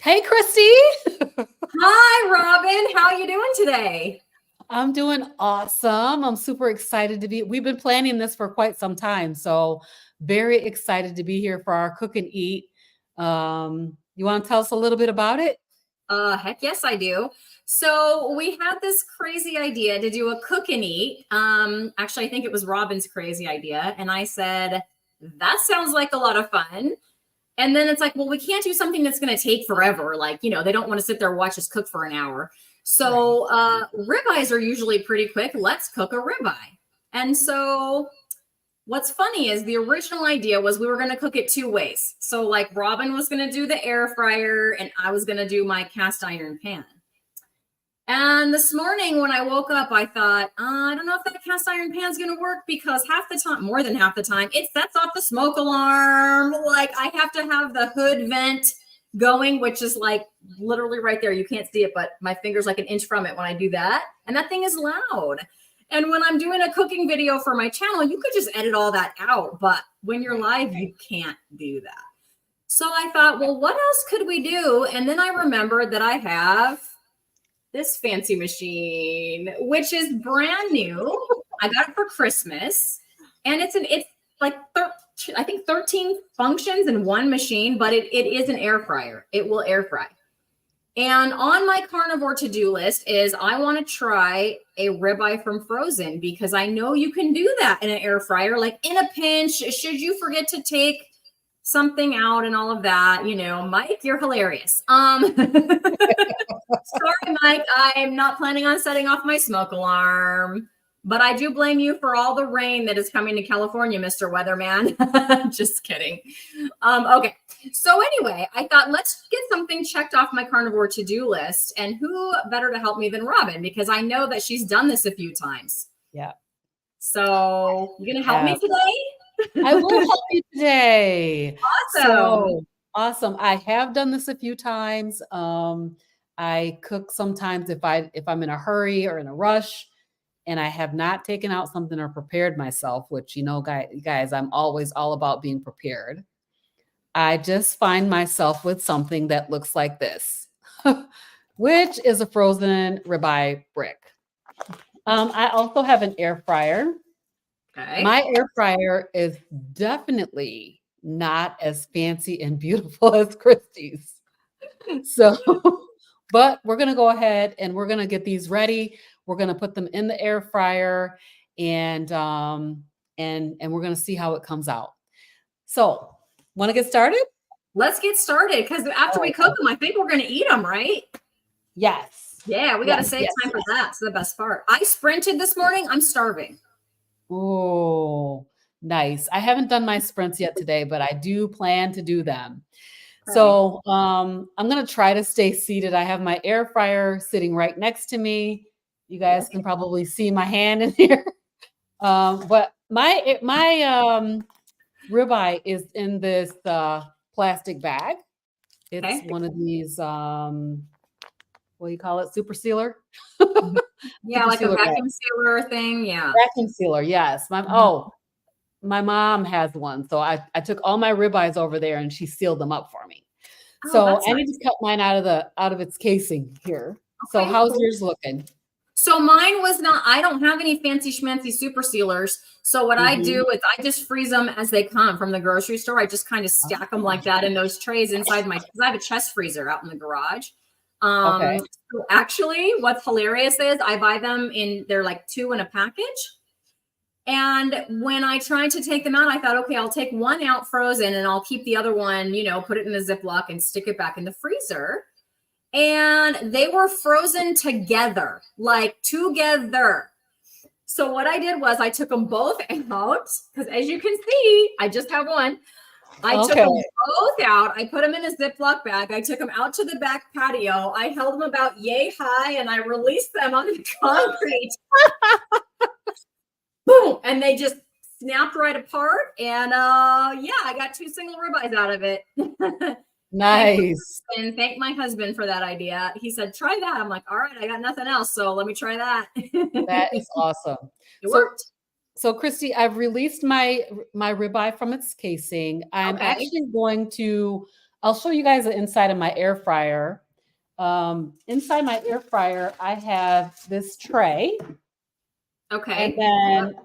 Hey, Cristie. Hi, Robyn. How are you doing today? I'm doing awesome. I'm super excited to be. We've been planning this for quite some time, so very excited to be here for our cook and eat. You want to tell us a little bit about it? Heck yes, I do. So we had this crazy idea to do a cook and eat. Actually, I think it was Robyn's crazy idea, and I said that sounds like a lot of fun. And then it's like, well, we can't do something that's going to take forever. Like, they don't want to sit there and watch us cook for an hour. Right. So ribeyes are usually pretty quick. Let's cook a ribeye. And so what's funny is the original idea was we were going to cook it two ways. So like Robyn was going to do the air fryer and I was going to do my cast iron pan. And this morning when I woke up, I thought, I don't know if that cast iron pan is going to work because half the time, more than half the time, it sets off the smoke alarm. Like I have to have the hood vent going, which is like literally right there. You can't see it, but my finger's like an inch from it when I do that. And that thing is loud. And when I'm doing a cooking video for my channel, you could just edit all that out. But when you're live, you can't do that. So I thought, well, what else could we do? And then I remembered that I have this fancy machine, which is brand new. I got it for Christmas. And it's like I think 13 functions in one machine, but it is an air fryer. It will air fry. And on my carnivore to-do list is I want to try a ribeye from frozen because I know you can do that in an air fryer, like in a pinch, should you forget to take something out and all of that, Mike, you're hilarious. Sorry, Mike, I'm not planning on setting off my smoke alarm. But I do blame you for all the rain that is coming to California, Mr. Weatherman. Just kidding. Okay. So anyway, I thought let's get something checked off my carnivore to-do list. And who better to help me than Robyn? Because I know that she's done this a few times. Yeah. So you gonna help me today? I will help you today. Awesome. So awesome. I have done this a few times. I cook sometimes if I'm in a hurry or in a rush and I have not taken out something or prepared myself, which, guys, I'm always all about being prepared. I just find myself with something that looks like this, which is a frozen ribeye brick. I also have an air fryer. Okay. My air fryer is definitely not as fancy and beautiful as Cristie's. So, but we're going to go ahead and we're going to get these ready. We're going to put them in the air fryer and we're going to see how it comes out. So, want to get started? Let's get started because after we cook them, I think we're going to eat them, right? Yes. Yeah, we got to save time for that. It's the best part. I sprinted this morning. I'm starving. Oh, nice. I haven't done my sprints yet today, but I do plan to do them. Okay. So I'm going to try to stay seated. I have my air fryer sitting right next to me. You guys can probably see my hand in here. But my ribeye is in this plastic bag. It's one of these, what do you call it? Super sealer? Yeah, like a vacuum sealer thing. Yeah. Vacuum sealer, yes. My mom has one. So I took all my ribeyes over there and she sealed them up for me. Oh, so I need to cut mine out of its casing here. Okay, so how's yours looking? So mine was not, I don't have any fancy schmancy super sealers. So what I do is I just freeze them as they come from the grocery store. I just kind of stack them like that in those trays inside because I have a chest freezer out in the garage. Okay. So actually, what's hilarious is I buy them they're like 2 in a package. And when I tried to take them out, I thought, okay, I'll take one out frozen and I'll keep the other one, put it in a Ziploc and stick it back in the freezer. And they were frozen together, like together. So what I did was I took them both out because as you can see, I just have one. I took them both out. I put them in a Ziploc bag. I took them out to the back patio. I held them about yay high and I released them on the concrete. Boom. And they just snapped right apart. And I got 2 single ribeyes out of it. Nice. And thank my husband for that idea. He said, try that. I'm like, all right, I got nothing else. So let me try that. That is awesome. It worked. So Cristie, I've released my ribeye from its casing. I'm actually going to I'll show you guys the inside of my air fryer. Inside my air fryer, I have this tray. Okay. And then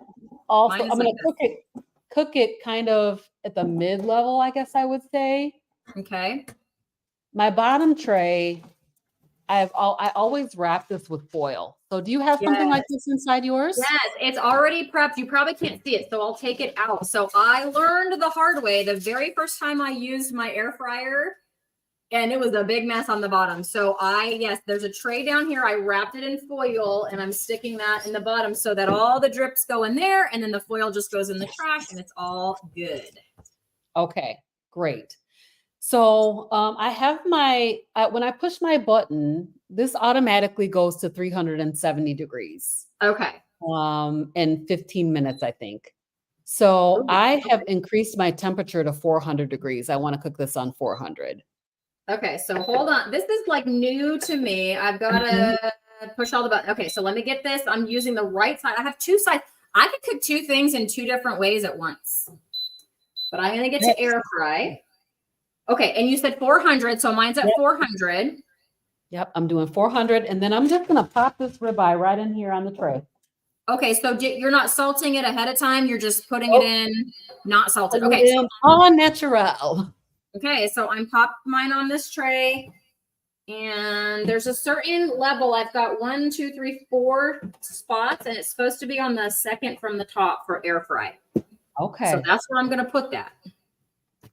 also, I'm going like to cook it kind of at the mid level, I guess I would say. Okay. My bottom tray, I always wrap this with foil. So do you have something like this inside yours? Yes, it's already prepped. You probably can't see it, so I'll take it out. So I learned the hard way the very first time I used my air fryer, and it was a big mess on the bottom. So yes, there's a tray down here. I wrapped it in foil, and I'm sticking that in the bottom so that all the drips go in there, and then the foil just goes in the trash, and it's all good. Okay, great. So I have when I push my button, this automatically goes to 370 degrees. Okay. In 15 minutes, I think. So I have increased my temperature to 400 degrees. I want to cook this on 400. Okay, so hold on. This is like new to me. I've got to push all the buttons. Okay, so let me get this. I'm using the right side. I have two sides. I could cook two things in two different ways at once. But I'm going to get to air fry. Okay, and you said 400, so mine's at 400. Yep, I'm doing 400, and then I'm just going to pop this ribeye right in here on the tray. Okay, so you're not salting it ahead of time. You're just putting it in, not salted. Okay, so all natural. Okay, so I'm popping mine on this tray, and there's a certain level. I've got 1, 2, 3, 4 spots, and it's supposed to be on the second from the top for air fry. Okay. So that's where I'm going to put that.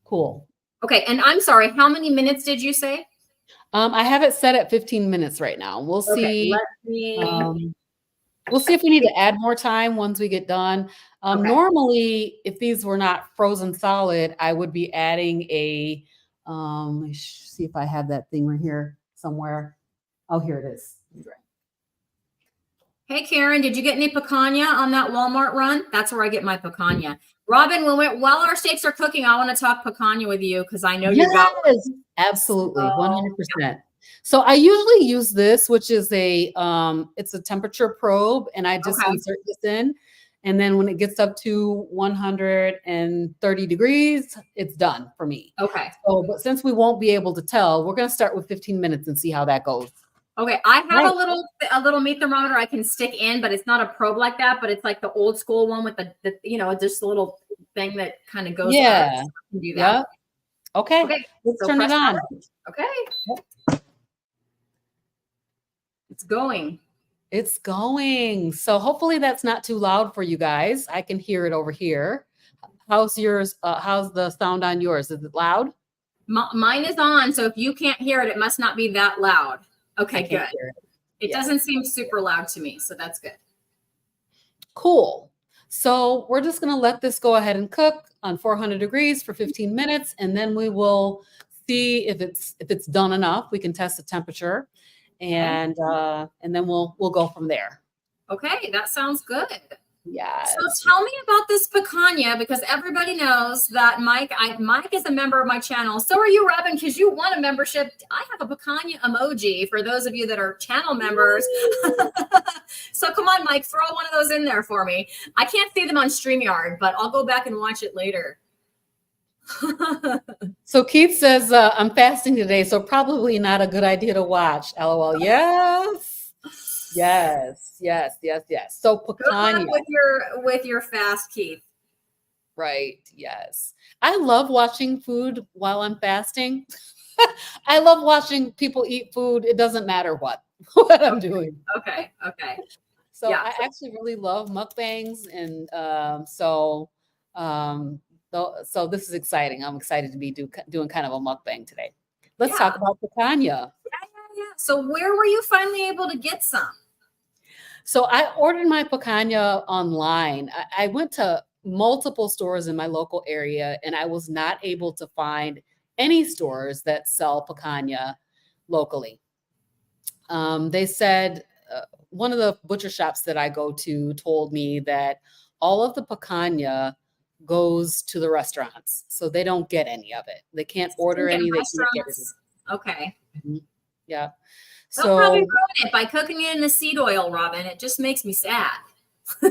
Cool. Okay, and I'm sorry, how many minutes did you say? I have it set at 15 minutes right now. We'll see. We'll see if we need to add more time once we get done. Normally, if these were not frozen solid, I would be adding a, let me see if I have that thing right here somewhere. Oh, here it is. Hey, Karen, did you get any picanha on that Walmart run? That's where I get my picanha. Robyn, while our steaks are cooking, I want to talk picanha with you because I know you got one. Absolutely, 100%. So I usually use this, which is it's a temperature probe, and I just insert this in. And then when it gets up to 130 degrees, it's done for me. Okay. So, but since we won't be able to tell, we're going to start with 15 minutes and see how that goes. Okay, I have a little meat thermometer I can stick in, but it's not a probe like that, but it's like the old school one with the just a little thing that kind of goes. Yeah, so I can do that. Okay, let's turn it on. Okay, it's going. It's going. So hopefully that's not too loud for you guys. I can hear it over here. How's yours? How's the sound on yours? Is it loud? Mine is on, so if you can't hear it, it must not be that loud. Okay, good. It doesn't seem super loud to me, so that's good. Cool. So we're just going to let this go ahead and cook on 400 degrees for 15 minutes, and then we will see if it's done enough. We can test the temperature, and then we'll go from there. Okay, that sounds good. Yeah. So tell me about this picanha, because everybody knows that Mike is a member of my channel. So are you, Robyn, because you won a membership. I have a picanha emoji for those of you that are channel members. So come on, Mike, throw one of those in there for me. I can't see them on StreamYard, but I'll go back and watch it later. So Keith says, I'm fasting today, so probably not a good idea to watch. LOL. Yes. Yes. So picanha. with your fast, Keith. Right. Yes. I love watching food while I'm fasting. I love watching people eat food. It doesn't matter what I'm doing. Okay. So I actually really love mukbangs, and so this is exciting. I'm excited to be doing kind of a mukbang today. Let's talk about picanha. Yeah. So where were you finally able to get some? So I ordered my picanha online. I went to multiple stores in my local area, and I was not able to find any stores that sell picanha locally. They said one of the butcher shops that I go to told me that all of the picanha goes to the restaurants, so they don't get any of it. They can't order any. They can't get it. Okay. Mm-hmm. Yeah. They'll probably ruin it by cooking it in the seed oil, Robyn. It just makes me sad. Yeah,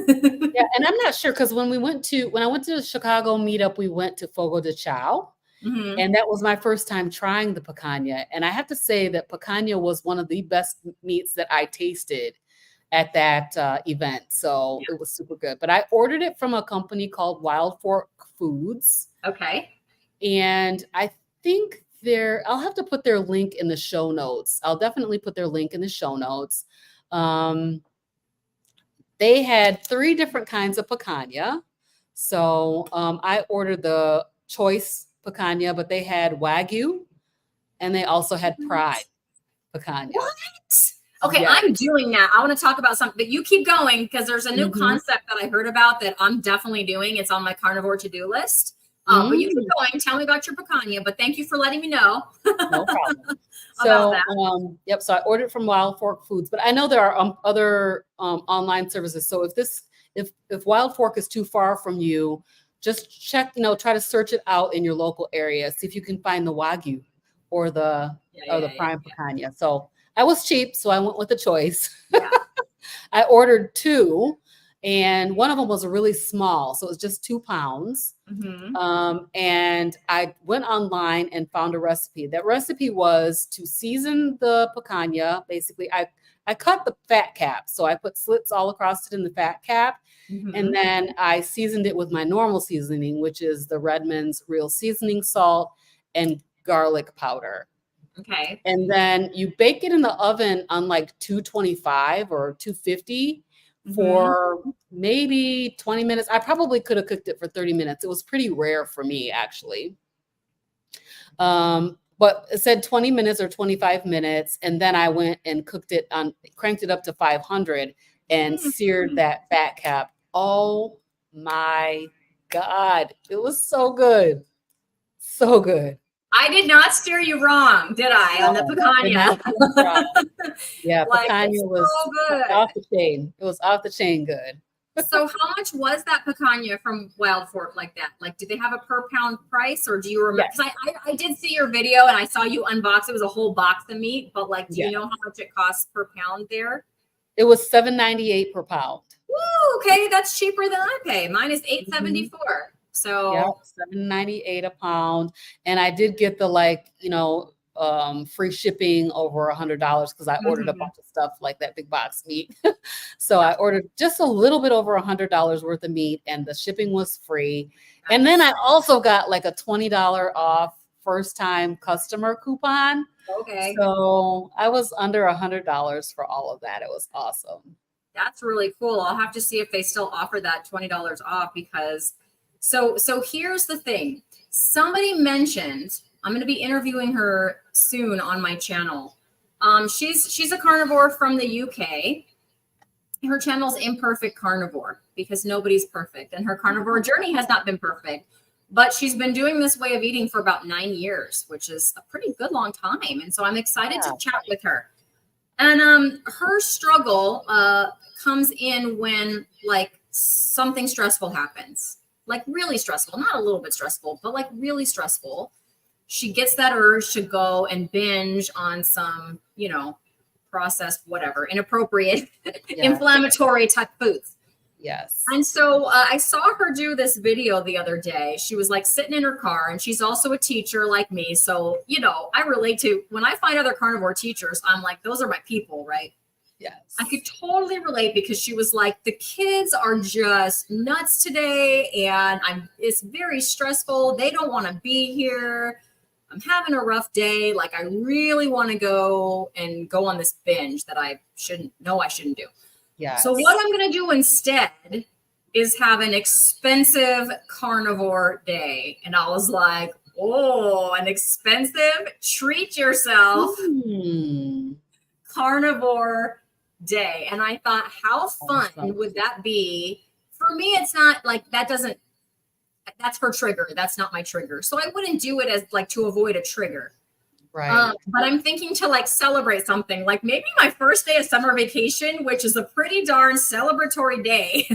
and I'm not sure, because when I went to the Chicago meetup, we went to Fogo de Chao, And that was my first time trying the picanha. And I have to say that picanha was one of the best meats that I tasted at that event. So it was super good. But I ordered it from a company called Wild Fork Foods. Okay. And I think I'll have to put their link in the show notes. I'll definitely put their link in the show notes. They had 3 different kinds of picanha. So I ordered the choice picanha, but they had Wagyu and they also had Pride picanha. What? Okay, yes. I'm doing that. I want to talk about something, but you keep going because there's a new concept that I heard about that I'm definitely doing. It's on my carnivore to-do list. But you keep going. Tell me about your picanha, but thank you for letting me know. No problem. So, so I ordered from Wild Fork Foods, but I know there are other online services. So if Wild Fork is too far from you, just check, try to search it out in your local area. See if you can find the Wagyu or the prime picanha. So I was cheap, so I went with the choice. Yeah. I ordered 2. And one of them was really small. So it was just 2 pounds. And I went online and found a recipe. That recipe was to season the picanha. Basically, I cut the fat cap. So I put slits all across it in the fat cap. And then I seasoned it with my normal seasoning, which is the Redmond's real seasoning salt and garlic powder. Okay. And then you bake it in the oven on like 225 or 250 for maybe 20 minutes. I probably could have cooked it for 30 minutes. It was pretty rare for me, actually. But it said 20 minutes or 25 minutes. And then I went and cranked it up to 500 and seared that fat cap. Oh my God. It was so good. So good. I did not steer you wrong, did I, on the picanha? Yeah, picanha was so good. Off the chain. It was off the chain good. So how much was that picanha from Wild Fork like that? Like, did they have a per pound price, or do you remember? Because I did see your video and I saw you unbox. It was a whole box of meat, but like, do you know how much it costs per pound there? It was $7.98 per pound. Woo, okay, that's cheaper than I pay. Mine is $8.74. So $7.98 a pound. And I did get the free shipping over $100 because I ordered a bunch of stuff like that big box meat. So I ordered just a little bit over $100 worth of meat and the shipping was free. And then I also got like a $20 off first time customer coupon. Okay. So I was under $100 for all of that. It was awesome. That's really cool. I'll have to see if they still offer that $20 off because so here's the thing. Somebody mentioned, I'm going to be interviewing her soon on my channel. She's a carnivore from the UK. Her channel's Imperfect Carnivore because nobody's perfect. And her carnivore journey has not been perfect. But she's been doing this way of eating for about 9 years, which is a pretty good long time. And so I'm excited to chat with her. And her struggle comes in when like something stressful happens. Like really stressful, not a little bit stressful, but like really stressful. She gets that urge to go and binge on some, processed, whatever, inappropriate, inflammatory type foods. Yes. And so I saw her do this video the other day. She was like sitting in her car and she's also a teacher like me. So, I relate to when I find other carnivore teachers, I'm like, those are my people, right? Yes. I could totally relate because she was like, the kids are just nuts today and it's very stressful. They don't want to be here. I'm having a rough day. Like I really want to go on this binge that I shouldn't do. Yeah. So what I'm going to do instead is have an expensive carnivore day. And I was like, oh, an expensive treat yourself carnivore day. And I thought, how fun would that be? For me, it's not like that's her trigger. That's not my trigger. So I wouldn't do it as like to avoid a trigger. Right. But I'm thinking to like celebrate something like maybe my first day of summer vacation, which is a pretty darn celebratory day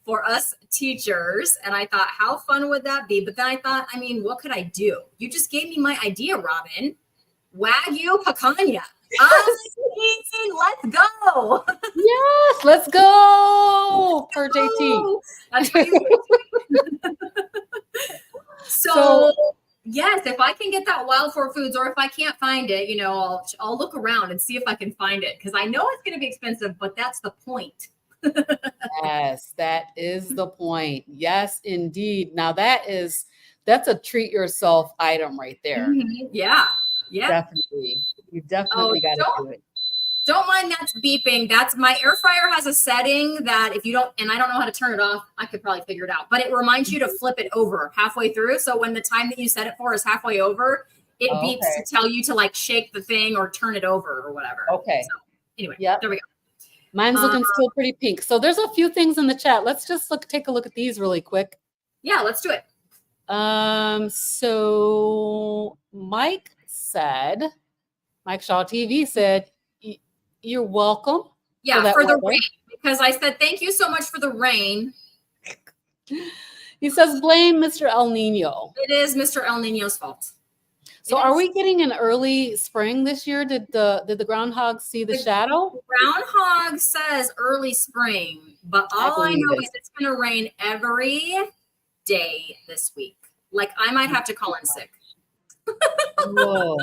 for us teachers. And I thought, how fun would that be? But then I thought, what could I do? You just gave me my idea, Robyn. Wagyu picanha. Let's go. Yes, let's go for JT. That's what you So yes, if I can get that Wild for Foods, or if I can't find it, I'll look around and see if I can find it, because I know it's going to be expensive, but that's the point. Yes, that is the point. Yes, indeed. Now that's a treat yourself item right there. Mm-hmm. Yeah. Definitely. You Oh, definitely got to do it. don't mind that's beeping. That's my air fryer has a setting that if you don't, and I don't know how to turn it off, I could probably figure it out, but it reminds you to flip it over halfway through. So when the time that you set it for is halfway over, it beeps to tell you to like shake the thing or turn it over or whatever. Okay. So anyway, there we go. Mine's looking still pretty pink. So there's a few things in the chat. Let's just take a look at these really quick. Yeah, let's do it. So Mike Shaw TV said, you're welcome. Yeah, for the rain, because I said, thank you so much for the rain. He says, blame Mr. El Nino. It is Mr. El Nino's fault. So are we getting an early spring this year? Did the groundhog see the shadow? Groundhog says early spring, but all I know is it's going to rain every day this week. Like I might have to call in sick. Whoa.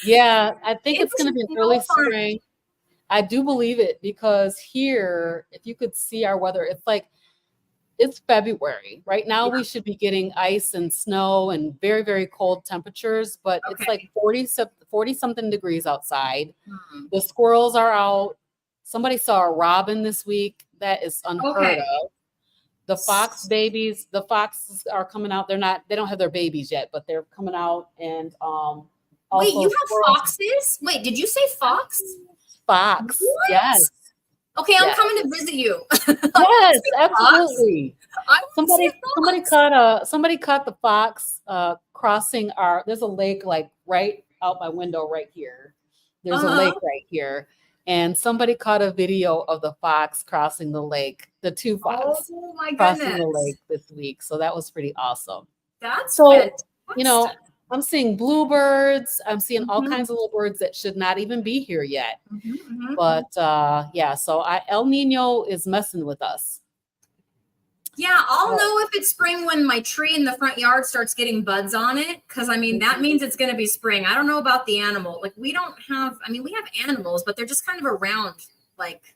Yeah, I think it's going to be an early spring. I do believe it, because here, if you could see our weather, it's February. Right now, we should be getting ice and snow and very, very cold temperatures, but it's like 40 something degrees outside. The squirrels are out. Somebody saw a robin this week. That is unheard of. The foxes are coming out. They don't have their babies yet, but they're coming out. And wait, you have foxes? Wait, did you say fox? Fox. What? Yes. Okay, I'm coming to visit you. Yes, absolutely. Somebody caught the fox crossing there's a lake like right out my window right here. There's a lake right here. And somebody caught a video of the fox crossing the lake, the two foxes crossing the lake this week. So that was pretty awesome. That's fantastic. I'm seeing bluebirds. I'm seeing all kinds of little birds that should not even be here yet. But so El Nino is messing with us. Yeah, I'll know if it's spring when my tree in the front yard starts getting buds on it. Because, that means it's going to be spring. I don't know about the animal. Like, we have animals, but they're just kind of around, like,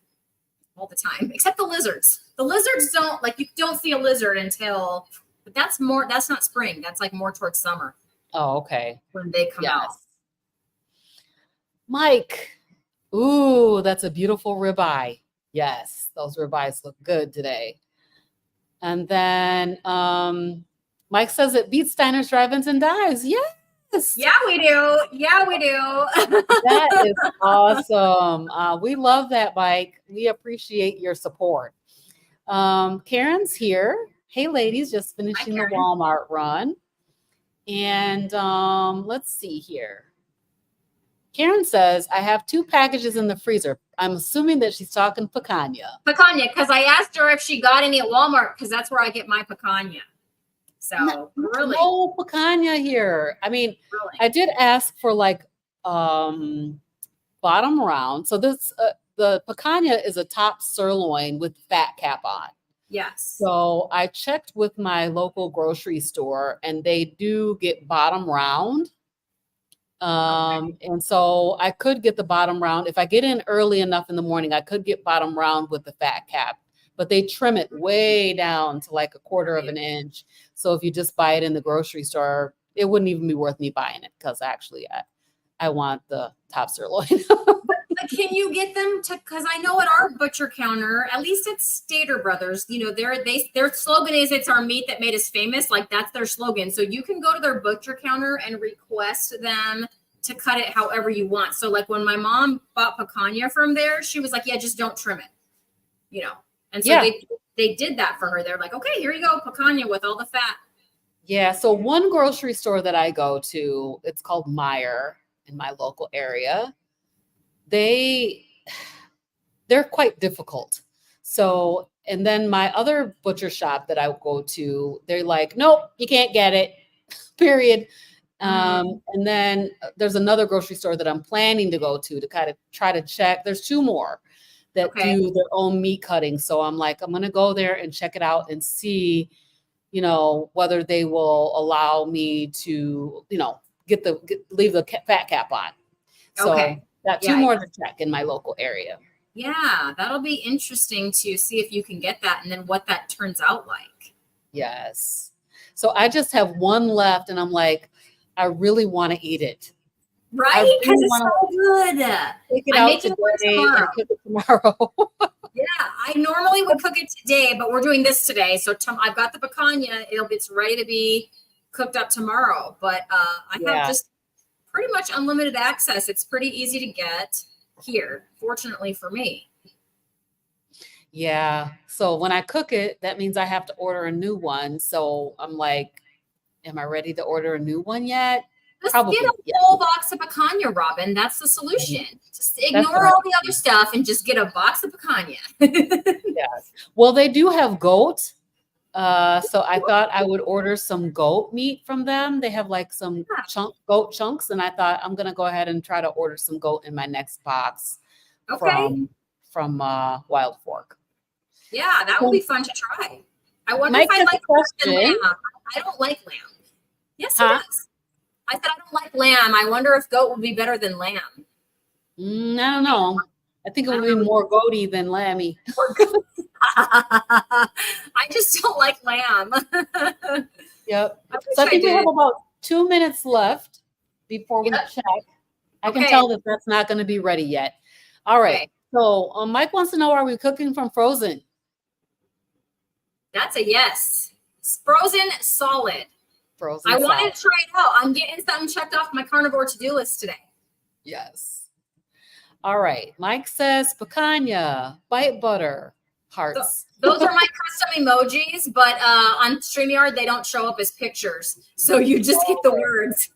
all the time. Except the lizards. The lizards you don't see a lizard until, but that's not spring. That's, like, more towards summer. Oh, okay. When they come out. Mike. Ooh, that's a beautiful ribeye. Yes, those ribeyes look good today. And then Mike says it beats Steiner's drive-ins and dives. Yes. Yeah, we do. That is awesome. We love that, Mike. We appreciate your support. Karen's here. Hey, ladies, just finishing the Walmart run. And let's see here. Karen says, I have 2 packages in the freezer. I'm assuming that she's talking picanha. Picanha, because I asked her if she got any at Walmart, because that's where I get my picanha. So no picanha here. I did ask for like bottom round. So this the picanha is a top sirloin with fat cap on. Yes. So I checked with my local grocery store, and they do get bottom round. And so I could get the bottom round. If I get in early enough in the morning, I could get bottom round with the fat cap, but they trim it way down to like 1/4 of an inch. So if you just buy it in the grocery store, it wouldn't even be worth me buying it, because actually I want the top sirloin. But can you get them to, because I know at our butcher counter, at least it's Stater Brothers, their slogan is, it's our meat that made us famous. Like that's their slogan. So you can go to their butcher counter and request them to cut it however you want. So like when my mom bought picanha from there, she was like, yeah, just don't trim it, And so they did that for her. They're like, okay, here you go, picanha with all the fat. Yeah. So one grocery store that I go to, it's called Meijer in my local area. They're quite difficult. So, and then my other butcher shop that I go to, they're like, nope, you can't get it, period. And then there's another grocery store that I'm planning to go to kind of try to check. There's 2 more that do their own meat cutting. So I'm like, I'm going to go there and check it out and see you know, whether they will allow me to, you know, leave the fat cap on. So Okay. got two Yeah. more to check in my local area. Yeah, that'll be interesting to see if you can get that and then what that turns out like. Yes. So I just have one left, and I'm like, I really want to eat it. Right? Because really it's so good. take it I'm out making one today tomorrow. and cook it tomorrow. Yeah, I normally would cook it today, but we're doing this today. So I've got the picanha. It's ready to be cooked up tomorrow. But I have just pretty much unlimited access. It's pretty easy to get here, fortunately for me. Yeah. So when I cook it, that means I have to order a new one. So I'm like, am I ready to order a new one yet? Just Probably. get a whole box of picanha, Robyn. That's the solution. Just ignore all the other stuff and just get a box of picanha. Yes. Well, they do have goat. So I thought I would order some goat meat from them. They have like some goat chunks, and I thought I'm gonna go ahead and try to order some goat in my next box from Wild Fork. Yeah, that would be fun to try. I wonder if I like lamb. I don't like lamb. Yes, it is. I said I don't like lamb. I wonder if goat would be better than lamb. I don't know. I think it would be more goaty than lammy. I just don't like lamb. Yep. So I think we have about 2 minutes left before we check. I can tell that that's not going to be ready yet. All right. So Mike wants to know, are we cooking from frozen? That's a yes. Frozen solid. Frozen I wanted to try it out. I'm getting something checked off my carnivore to-do list today. Yes. All right. Mike says picanha, bite butter, hearts. Those are my custom emojis, but on StreamYard, they don't show up as pictures. So you just get the words.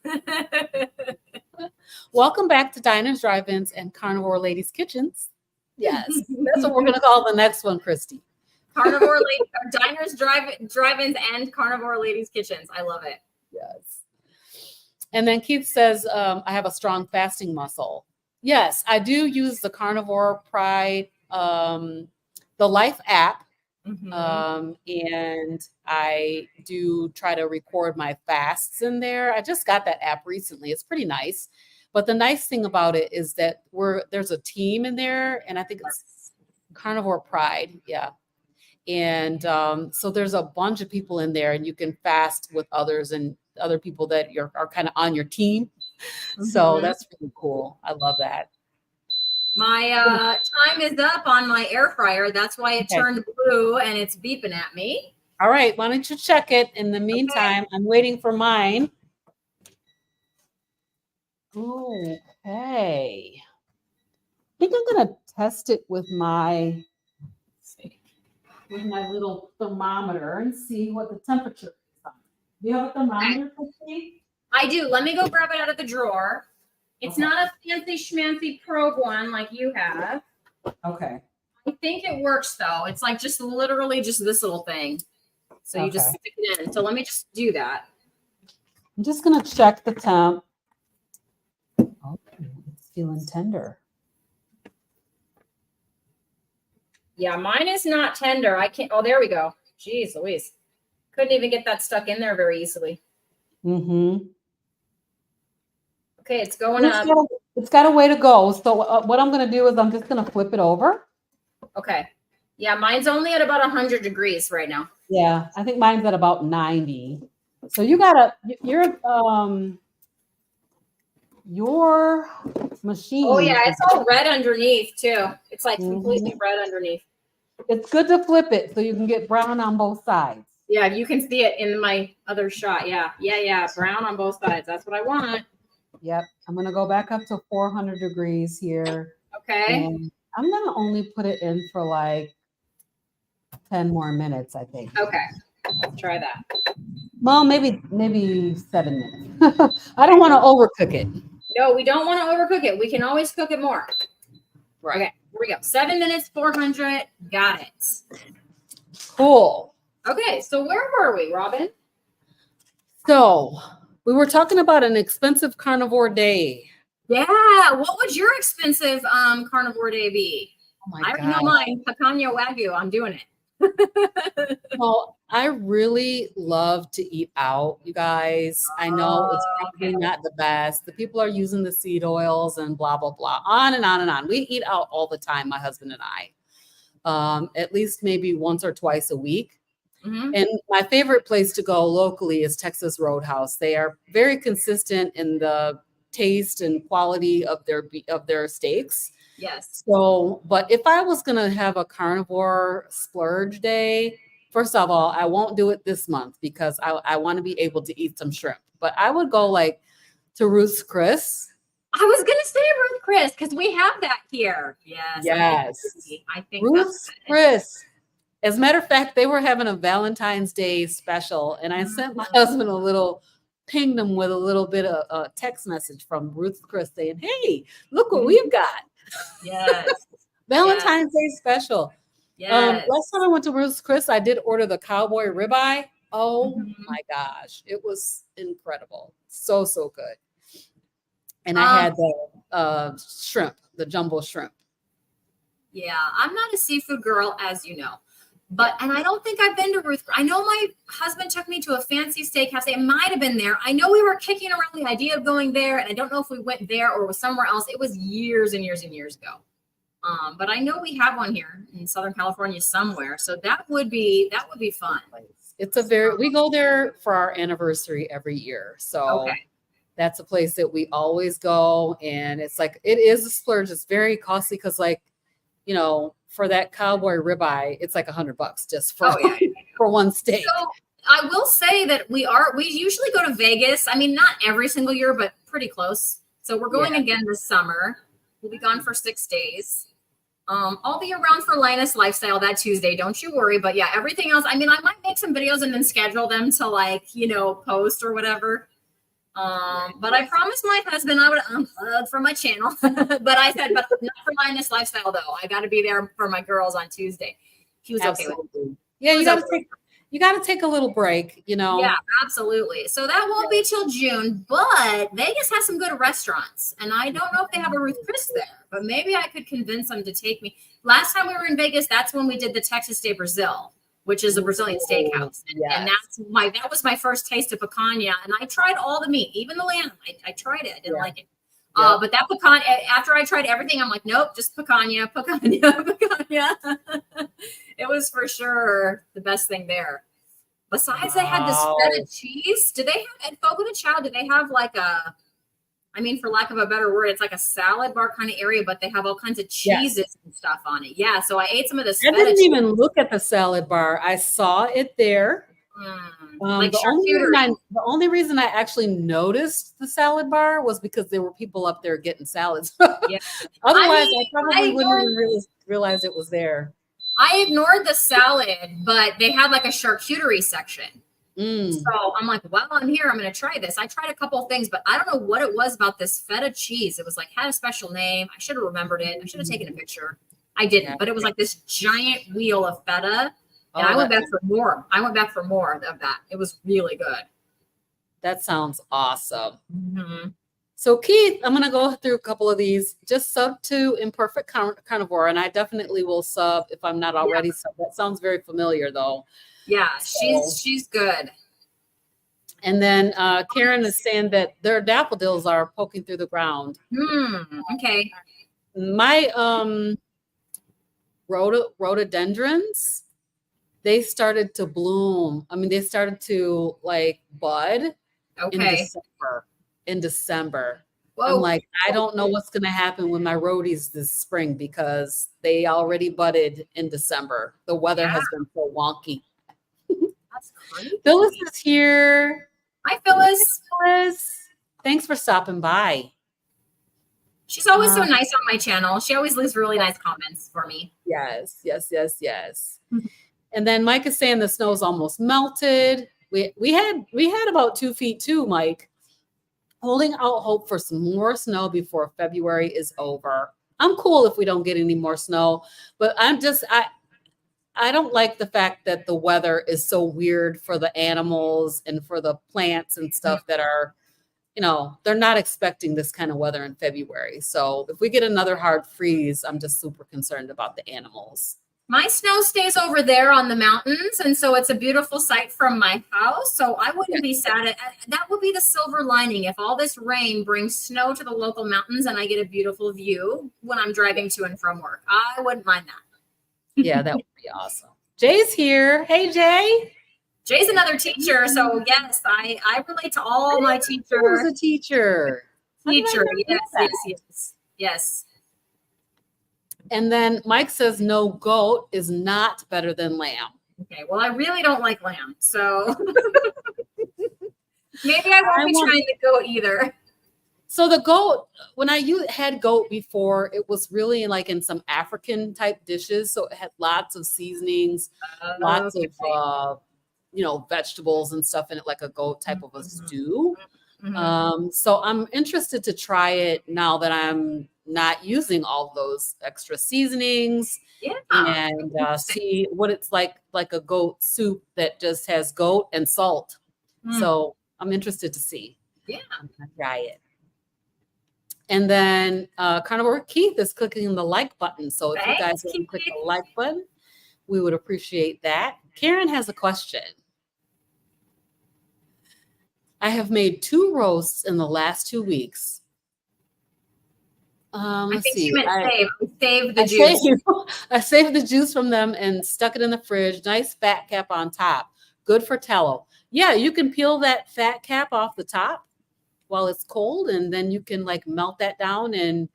Welcome back to Diners, Drive-Ins, and Carnivore Ladies Kitchens. Yes. That's what we're going to call the next one, Cristie. Carnivore Ladies, Diners, Drive-Ins, and Carnivore Ladies Kitchens. I love it. Yes. And then Keith says, I have a strong fasting muscle. Yes, I do use the Carnivore Pride, the Life app. And I do try to record my fasts in there. I just got that app recently. It's pretty nice. But the nice thing about it is that there's a team in there, and I think it's Carnivore Pride. Yeah. And so there's a bunch of people in there, and you can fast with others and other people that are kind of on your team. So that's really cool. I love that. My time is up on my air fryer. That's why it turned blue and it's beeping at me. All right. Why don't you check it? In the meantime, I'm waiting for mine. Okay. I think I'm going to test it with my little thermometer and see what the temperature is on. Do you have a thermometer, Cristie? I do. Let me go grab it out of the drawer. It's not a fancy schmancy probe one like you have. Okay. I think it works though. It's like just literally just this little thing. So you just stick it in. So let me just do that. I'm just going to check the temp. Oh, it's feeling tender. Yeah, mine is not tender. I can't. Oh, there we go. Jeez Louise. Couldn't even get that stuck in there very easily. Okay, it's going up. It's got a way to go. So what I'm going to do is I'm just going to flip it over. Okay. Yeah, mine's only at about 100 degrees right now. Yeah, I think mine's at about 90. So your machine. Oh yeah, it's all red underneath too. It's like completely red underneath. It's good to flip it so you can get brown on both sides. Yeah, you can see it in my other shot. Yeah. Brown on both sides. That's what I want. Yep. I'm going to go back up to 400 degrees here. Okay. And I'm going to only put it in for like 10 more minutes, I think. Okay. Let's try that. Well, maybe 7 minutes. I don't want to overcook it. No, we don't want to overcook it. We can always cook it more. Right. Okay. Here we go. 7 minutes, 400. Got it. Cool. Okay. So where were we, Robyn? So we were talking about an expensive carnivore day. Yeah. What would your expensive carnivore day be? Oh my I already know mine. Picanha Wagyu. I'm doing it. Well, I really love to eat out, you guys. I know it's Oh, probably okay. not the best. The people are using the seed oils and blah, blah, blah, on and on and on. We eat out all the time, my husband and I, at least maybe once or twice a week. Hmm. And my favorite place to go locally is Texas Roadhouse. They are very consistent in the taste and quality of their steaks. Yes. So, but if I was going to have a carnivore splurge day, first of all, I won't do it this month because I want to be able to eat some shrimp. But I would go like to Ruth's Chris. I was gonna say Ruth Chris because we have that here. Yes, I Yes. agree. I think that's Ruth's good. Chris. As a matter of fact, they were having a Valentine's Day special, and I sent my husband a little, pinged him with a little bit of a text message from Ruth Chris saying, "Hey, look what Mhm. we've got! Yes. Yes. Valentine's Day special." Yes. Last time I went to Ruth's Chris, I did order the cowboy ribeye. Oh Mhm. my gosh, it was incredible, so good. And I Um, had the shrimp, the jumbo shrimp. yeah, I'm not a seafood girl, as you know. But Yeah, and I don't think I've been to Ruth. I know my husband took me to a fancy steakhouse. It might have been there. I know we were kicking around the idea of going there, and I don't know if we went there or was somewhere else. It was years and years and years ago. But I know we have one here in Southern California somewhere, so that would be fun. it's a very, we go there for our anniversary every year. So Okay. that's a place that we always go. And it's like, it is a splurge. It's very costly because, like, for that cowboy ribeye, it's like $100 just for Oh yeah. for one steak. So I will say that we usually go to Vegas. I mean, not every single year, but pretty close. So we're going Yeah. again this summer. We'll be gone for 6 days. I'll be around for Linus Lifestyle that Tuesday. Don't you worry. But yeah, everything else. I mean, I might make some videos and then schedule them to post or whatever. But I promised my husband I would unplug from my channel. But I said, but not for Linus Lifestyle though. I got to be there for my girls on Tuesday. He was okay with it. Absolutely. Yeah, He was okay. you gotta take a little break, Yeah, absolutely. So that won't be till June, but Vegas has some good restaurants. And I don't know if they have a Ruth Chris there, but maybe I could convince them to take me. Last time we were in Vegas, that's when we did the Texas de Brazil, which is a Brazilian steakhouse. And that was my first taste of picanha. And I tried all the meat, even the lamb. I tried it. I didn't like it. But that picanha, after I tried everything, I'm like, nope, just picanha. Picanha. It was for sure the best thing there. Besides, they had this feta cheese. Do they have at Fogo de Chao? Do they have for lack of a better word, it's like a salad bar kind of area, but they have all kinds of cheeses and stuff on it. Yeah, so I ate some of this. I didn't even look at the salad bar. I saw it there. Like the only reason I actually noticed the salad bar was because there were people up there getting salads. Yeah. Otherwise, I probably wouldn't even realize it was there. I ignored the salad, but they had like a charcuterie section. So I'm like, well, I'm here. I'm going to try this. I tried a couple of things, but I don't know what it was about this feta cheese. It was like, had a special name. I should have remembered it. I should have taken a picture. I didn't, but it was like this giant wheel of feta. And I went back for more. I went back for more of that. It was really good. That sounds awesome. Mm-hmm. So Keith, I'm going to go through a couple of these. Just sub to Imperfect Carnivore, and I definitely will sub if I'm not already sub. That sounds very familiar, though. Yeah, she's good. And then Karen is saying that their daffodils are poking through the ground. Okay. My rhododendrons, they started to bloom. I mean, they started to bud in December. Whoa. I'm like, I don't know what's going to happen with my rhodies this spring because they already budded in December. The weather has been so wonky. That's crazy. Phyllis is here. Hi, Phyllis. Thanks for stopping by. She's always so nice on my channel. She always leaves really nice comments for me. Yes. And then Mike is saying the snow's almost melted. We had about 2 feet too, Mike. Holding out hope for some more snow before February is over. I'm cool if we don't get any more snow, but I don't like the fact that the weather is so weird for the animals and for the plants and stuff that are, they're not expecting this kind of weather in February. So if we get another hard freeze, I'm just super concerned about the animals. My snow stays over there on the mountains, and so it's a beautiful sight from my house. So I wouldn't be sad at that. Would be the silver lining if all this rain brings snow to the local mountains and I get a beautiful view when I'm driving to and from work. I wouldn't mind that. Yeah, that would be awesome. Jay's here. Hey, Jay. Jay's another teacher, so yes, I relate to all my teachers. Who's a teacher? Yes. And then Mike says no goat is not better than lamb. Okay, well, I really don't like lamb, so maybe I won't be trying the goat either. So the goat, when I had goat before, it was really like in some African type dishes. So it had lots of seasonings, lots of vegetables and stuff in it, like a goat type of a stew. So I'm interested to try it now that I'm not using all those extra seasonings and see what it's like a goat soup that just has goat and salt. So I'm interested to see. Yeah. I'm gonna try it. And then Carnivore Keith is clicking the like button. So if you guys want to click the like button, we would appreciate that. Karen has a question. I have made 2 roasts in the last 2 weeks. I think she meant save the juice. I saved the juice from them and stuck it in the fridge. Nice fat cap on top. Good for tallow. Yeah, you can peel that fat cap off the top while it's cold, and then you can like melt that down. And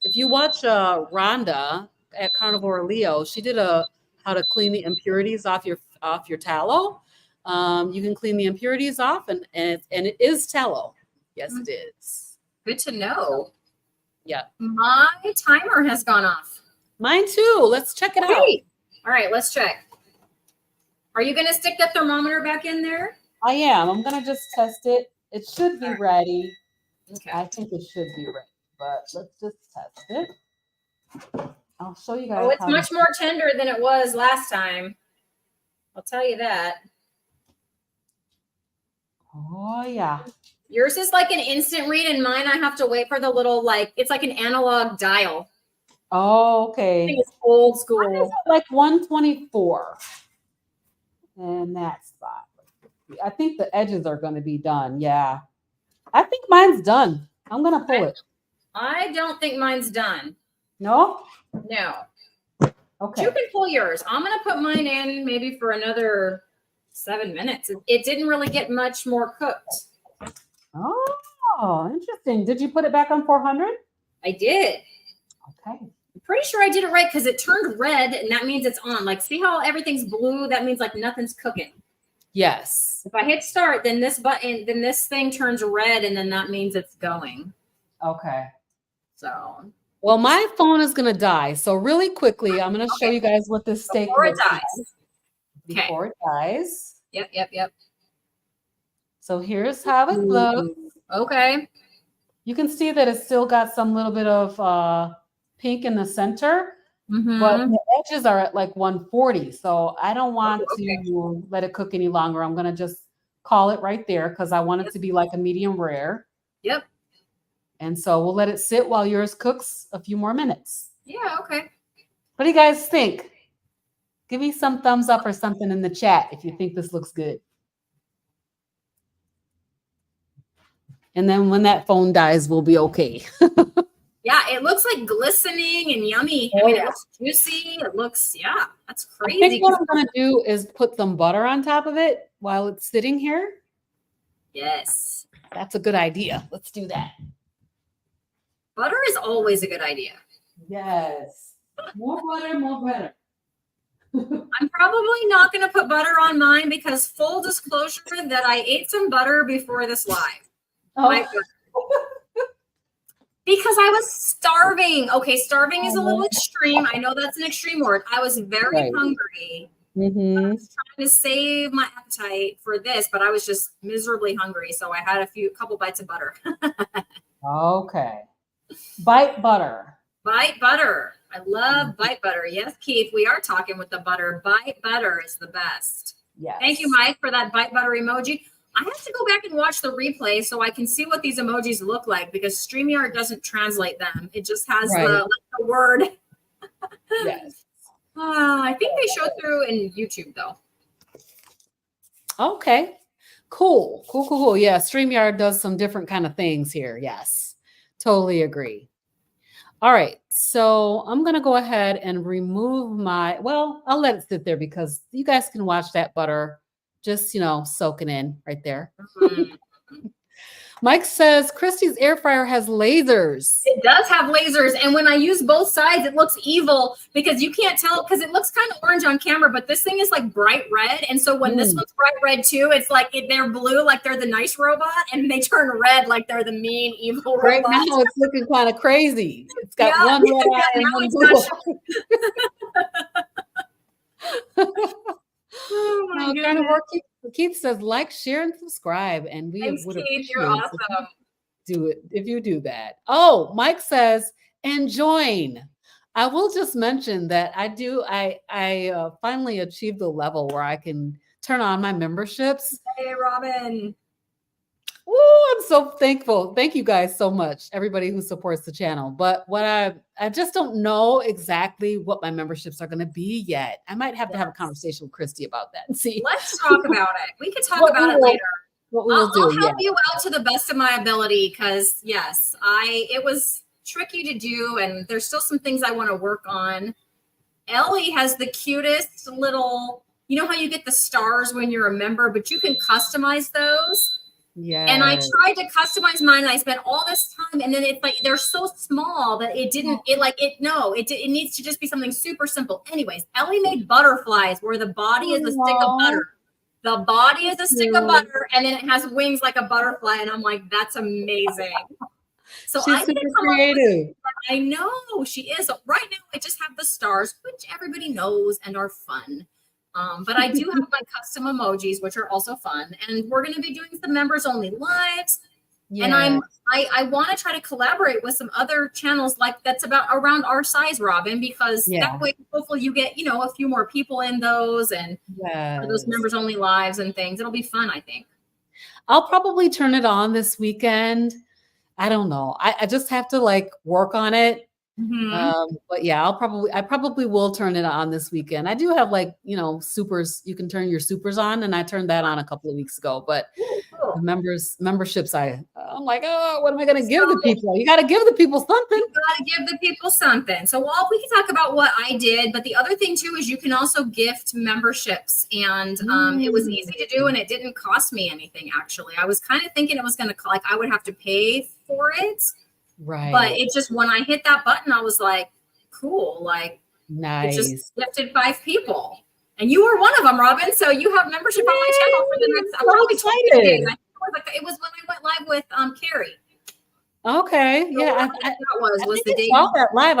if you watch Rhonda at Carnivore Leo, she did how to clean the impurities off your tallow. You can clean the impurities off, and it is tallow. Yes, it is. Good to know. Yeah. My timer has gone off. Mine too. Let's check it out. All right, let's check. Are you going to stick the thermometer back in there? I am. I'm going to just test it. It should be ready. Okay. I think it should be ready, but let's just test it. I'll show you guys. Oh, it's much more tender than it was last time. I'll tell you that. Oh, yeah. Yours is like an instant read, and mine I have to wait for the little, it's like an analog dial. Oh, okay. I think it's old school. Mine is like 124 in that spot. I think the edges are going to be done. Yeah. I think mine's done. I'm going to pull it. I don't think mine's done. No? No. Okay. You can pull yours. I'm going to put mine in maybe for another 7 minutes. It didn't really get much more cooked. Oh, interesting. Did you put it back on 400? I did. Okay. I'm pretty sure I did it right because it turned red, and that means it's on. Like, see how everything's blue? That means like nothing's cooking. Yes. If I hit start, then this thing turns red, and then that means it's going. Okay. So. Well, my phone is going to die. So really quickly, I'm going to show you guys what this steak looks like. Before it dies. Yep. So here's how it looks. Okay. You can see that it's still got some little bit of pink in the center, but the edges are at like 140. So I don't want to let it cook any longer. I'm going to just call it right there because I want it to be like a medium rare. Yep. And so we'll let it sit while yours cooks a few more minutes. Yeah, okay. What do you guys think? Give me some thumbs up or something in the chat if you think this looks good. And then when that phone dies, we'll be okay. Yeah, it looks like glistening and yummy. Oh, it looks juicy. It looks, that's crazy. I think what I'm going to do is put some butter on top of it while it's sitting here. Yes. That's a good idea. Let's do that. Butter is always a good idea. Yes. More butter, more better. I'm probably not going to put butter on mine because full disclosure that I ate some butter before this live. Oh. Because I was starving. Okay, starving is a little extreme. I know that's an extreme word. I was very hungry. I was trying to save my appetite for this, but I was just miserably hungry. So I had a couple bites of butter. Okay. Bite butter. Bite butter. I love bite butter. Yes, Keith, we are talking with the butter. Bite butter is the best. Yes. Thank you, Mike, for that bite butter emoji. I have to go back and watch the replay so I can see what these emojis look like because StreamYard doesn't translate them. It just has the word. Yes. I think they show through in YouTube though. Okay. Cool. Yeah, StreamYard does some different kind of things here. Yes. Totally agree. All right. So I'm going to go ahead and remove well, I'll let it sit there because you guys can watch that butter just, soaking in right there. Mm. Mike says Cristie's air fryer has lasers. It does have lasers, and when I use both sides, it looks evil because you can't tell because it looks kind of orange on camera, but this thing is like bright red, and so when this one's bright red too, it's like they're blue like they're the nice robot, and they turn red like they're the mean evil right robot. Now it's looking kind of crazy. It's got one red eye and one blue. Oh my goodness. Carnivore Keith says like, share, and subscribe, and we Thanks, would Keith. You're appreciate awesome. do it if you do that. Oh, Mike says and join. I will just mention that I finally achieved the level where I can turn on my memberships. Hey, Robyn. Oh, I'm so thankful. Thank you guys so much, everybody who supports the channel. But what I just don't know exactly what my memberships are going to be yet. I might have to have a conversation with Cristie about that and see. Let's talk about it. We could talk about it later. What we will do. I'll help you out to the best of my ability because yes, it was tricky to do, and there's still some things I want to work on. Ellie has the cutest little, you know how you get the stars when you're a member, but you can customize those. Yeah. And I tried to customize mine, and I spent all this time, and then it's like they're so small that it needs to just be something super simple. Anyways, Ellie made butterflies where the body is a stick of butter. The body is a stick of butter, and then it has wings like a butterfly, and I'm like, that's amazing. So she's super creative. I know she is. Right now, I just have the stars, which everybody knows and are fun. But I do have my custom emojis, which are also fun. And we're going to be doing some members only lives. Yeah. And I want to try to collaborate with some other channels like that's around our size, Robyn, because that way, hopefully you get, a few more people in those and those members only lives and things. It'll be fun, I think. I'll probably turn it on this weekend. I don't know. I just have to work on it. Mm-hmm. But yeah, I probably will turn it on this weekend. I do have supers. You can turn your supers on, and I turned that on a couple of weeks ago. But the memberships, I'm like, oh, what am I going to give the people? You got to give the people something. You got to give the people something. So we can talk about what I did, but the other thing too is you can also gift memberships, and it was easy to do, and it didn't cost me anything. Actually, I was kind of thinking it was going to I would have to pay for it. Right. But it just, when I hit that button, I was like, cool. Nice. It just gifted 5 people. And you were one of them, Robyn. So you have membership on my channel for the next, probably 20 days. I think it was when I went live with Carrie. Okay. So yeah. that was the day. I saw that live.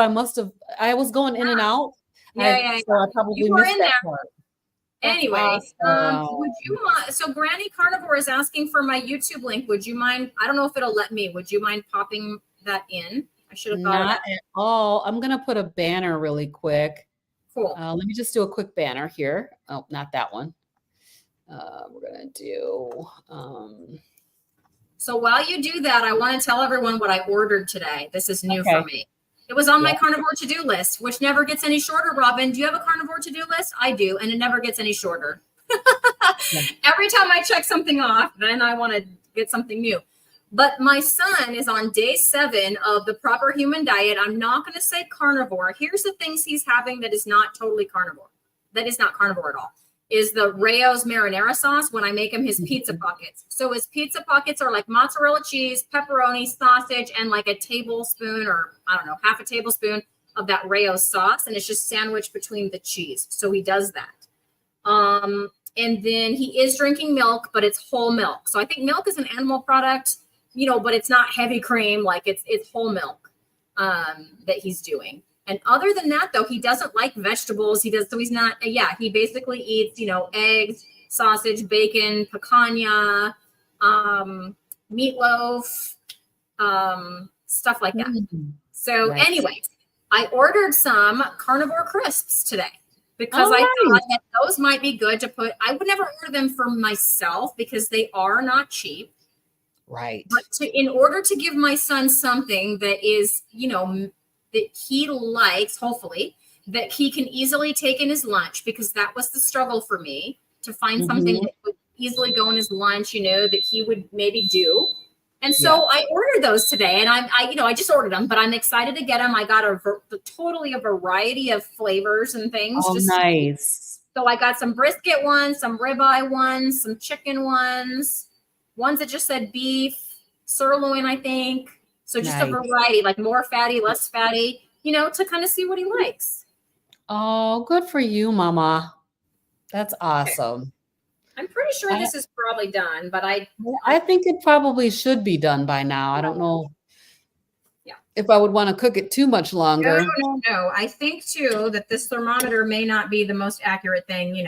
I was going in and out. Yeah. So I probably missed that part. Anyway, would you mind? So Granny Carnivore is asking for my YouTube link. Would you mind? I don't know if it'll let me. Would you mind popping that in? I should have thought of that. Not at all. I'm gonna put a banner really quick. Cool. Let me just do a quick banner here. Oh, not that one. We're gonna do. So while you do that, I want to tell everyone what I ordered today. This is new for me. It was on my carnivore to-do list, which never gets any shorter, Robyn. Do you have a carnivore to-do list? I do, and it never gets any shorter. Every time I check something off, then I want to get something new. But my son is on day 7 of the proper human diet. I'm not going to say carnivore. Here's the things he's having that is not totally carnivore. That is not carnivore at all. Is the Rayo's marinara sauce when I make him his pizza pockets. So his pizza pockets are like mozzarella cheese, pepperoni, sausage, and like a tablespoon or I don't know, half a tablespoon of that Rayo's sauce. And it's just sandwiched between the cheese. So he does that. And then he is drinking milk, but it's whole milk. So I think milk is an animal product, but it's not heavy cream. Like it's whole milk that he's doing. And other than that, though, he doesn't like vegetables. He basically eats, eggs, sausage, bacon, picanha, meatloaf, stuff like that. So anyway, I ordered some carnivore crisps today because I thought that those might be good to put. I would never order them for myself because they are not cheap. Right. But in order to give my son something that is, that he likes, hopefully, that he can easily take in his lunch, because that was the struggle for me, to find something that would easily go in his lunch, that he would maybe do. And so I ordered those today, and I just ordered them, but I'm excited to get them. I got totally a variety of flavors and things. Oh, nice. So I got some brisket ones, some ribeye ones, some chicken ones that just said beef, sirloin, I think. So just a variety, like more fatty, less fatty, to kind of see what he likes. Oh, good for you, Mama. That's awesome. Okay. I'm pretty sure this is probably done, but I think it probably should be done by now. I don't know if I would want to cook it too much longer. No. I think too that this thermometer may not be the most accurate thing, in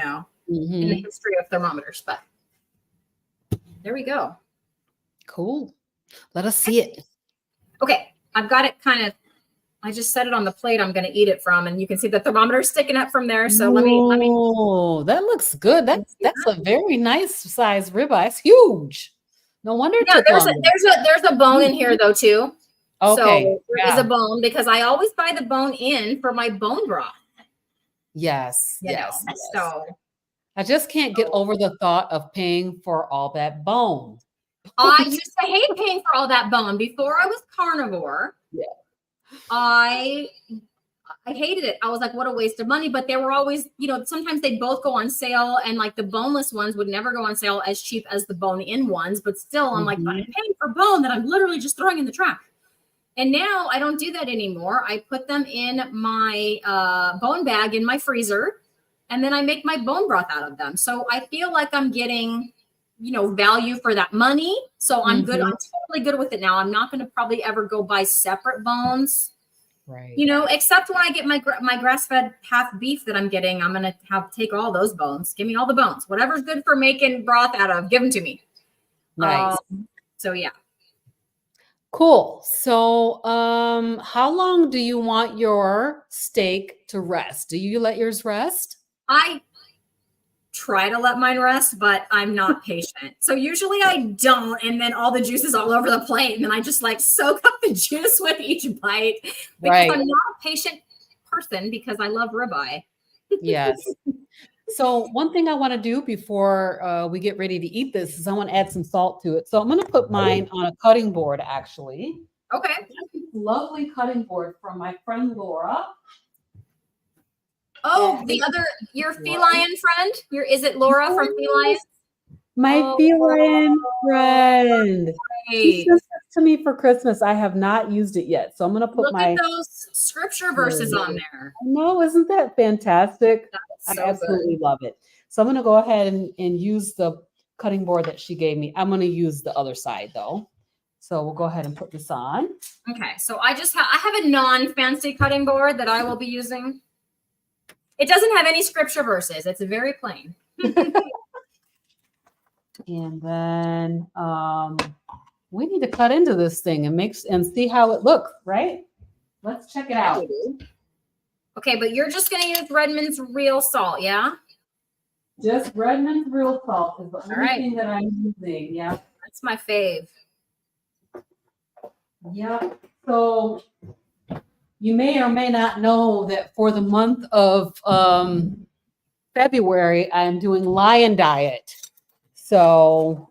the history of thermometers, but there we go. Cool. Let us see it. Okay. I've got it I just set it on the plate I'm going to eat it from, and you can see the thermometer sticking up from there. So let me. Oh, that looks good. That's a very nice size ribeye. It's huge. No wonder. Yeah, there's a bone in here though too. Okay. So there is a bone, because I always buy the bone in for my bone broth. Yes. Yes. So I just can't get over the thought of paying for all that bone. I used to hate paying for all that bone before I was carnivore. Yeah. I hated it. I was like, what a waste of money. But they were always, sometimes they'd both go on sale, and like the boneless ones would never go on sale as cheap as the bone-in ones. But still, I'm like, but I'm paying for bone that I'm literally just throwing in the trash. And now I don't do that anymore. I put them in my bone bag in my freezer, and then I make my bone broth out of them. So I feel like I'm getting, value for that money. So I'm good. I'm totally good with it now. I'm not going to probably ever go buy separate bones. Right. Except when I get my grass-fed half beef that I'm getting, I'm going to take all those bones. Give me all the bones. Whatever's good for making broth out of, give them to me. Nice. So yeah. Cool. So how long do you want your steak to rest? Do you let yours rest? I try to let mine rest, but I'm not patient. So usually I don't, and then all the juice is all over the plate, and then I just soak up the juice with each bite, because I'm not a patient person, because I love ribeye. Yes. So one thing I want to do before we get ready to eat this is I want to add some salt to it. So I'm going to put mine on a cutting board, actually. Okay. Lovely cutting board from my friend Laura. Oh, your feline friend? Is it Laura from Feline? My feline friend. She sent this to me for Christmas. I have not used it yet. So I'm going to put Look at those scripture verses on there. No, isn't that fantastic? That's so I absolutely love it. So I'm going to go ahead and use the cutting board that she gave me. I'm going to use the other side though. So we'll go ahead and put this on. Okay. So I have a non-fancy cutting board that I will be using. It doesn't have any scripture verses. It's very plain. And then we need to cut into this thing and see how it looks, right? Let's check it out. Okay, but you're just going to use Redmond's real salt, yeah? Just Redmond's real salt is the only thing that I'm using. Yeah. That's my fave. Yep. So you may or may not know that for the month of February, I'm doing lion diet. So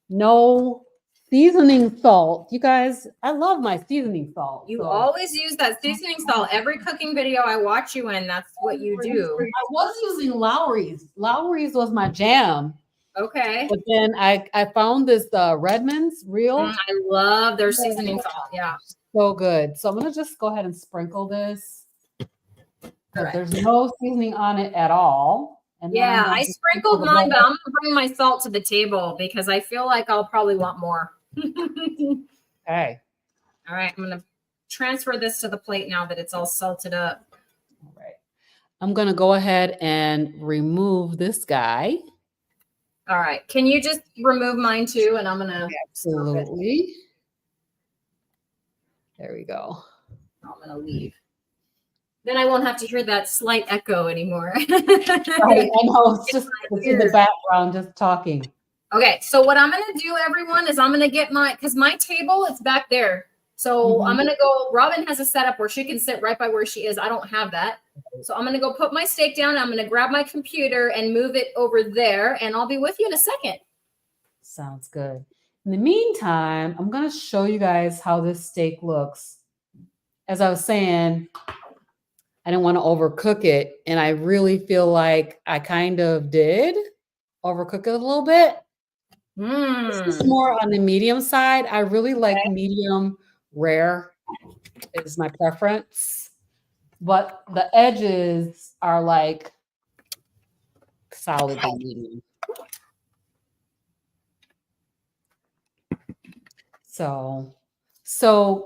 no seasoning salt. You guys, I love my seasoning salt. You always use that seasoning salt. Every cooking video I watch you in, that's what you do. I was using Lowry's. Lowry's was my jam. Okay. But then I found this Redmond's real. I love their seasoning salt. Yeah. So good. So I'm going to just go ahead and sprinkle this. There's no seasoning on it at all. And yeah, I sprinkled mine, but I'm going to bring my salt to the table because I feel like I'll probably want more. Okay. All right. I'm going to transfer this to the plate now that it's all salted up. All right. I'm going to go ahead and remove this guy. All right. Can you just remove mine too? And I'm going to. Absolutely. There we go. I'm going to leave. Then I won't have to hear that slight echo anymore. Right, I know. It's just in the background, just talking. Okay. So what I'm going to do, everyone, is I'm going to get because my table is back there. So I'm going to go, Robyn has a setup where she can sit right by where she is. I don't have that. So I'm going to go put my steak down. I'm going to grab my computer and move it over there, and I'll be with you in a second. Sounds good. In the meantime, I'm going to show you guys how this steak looks. As I was saying, I didn't want to overcook it, and I really feel like I kind of did overcook it a little bit. This is more on the medium side. I really like medium rare is my preference, but the edges are like solidly medium. So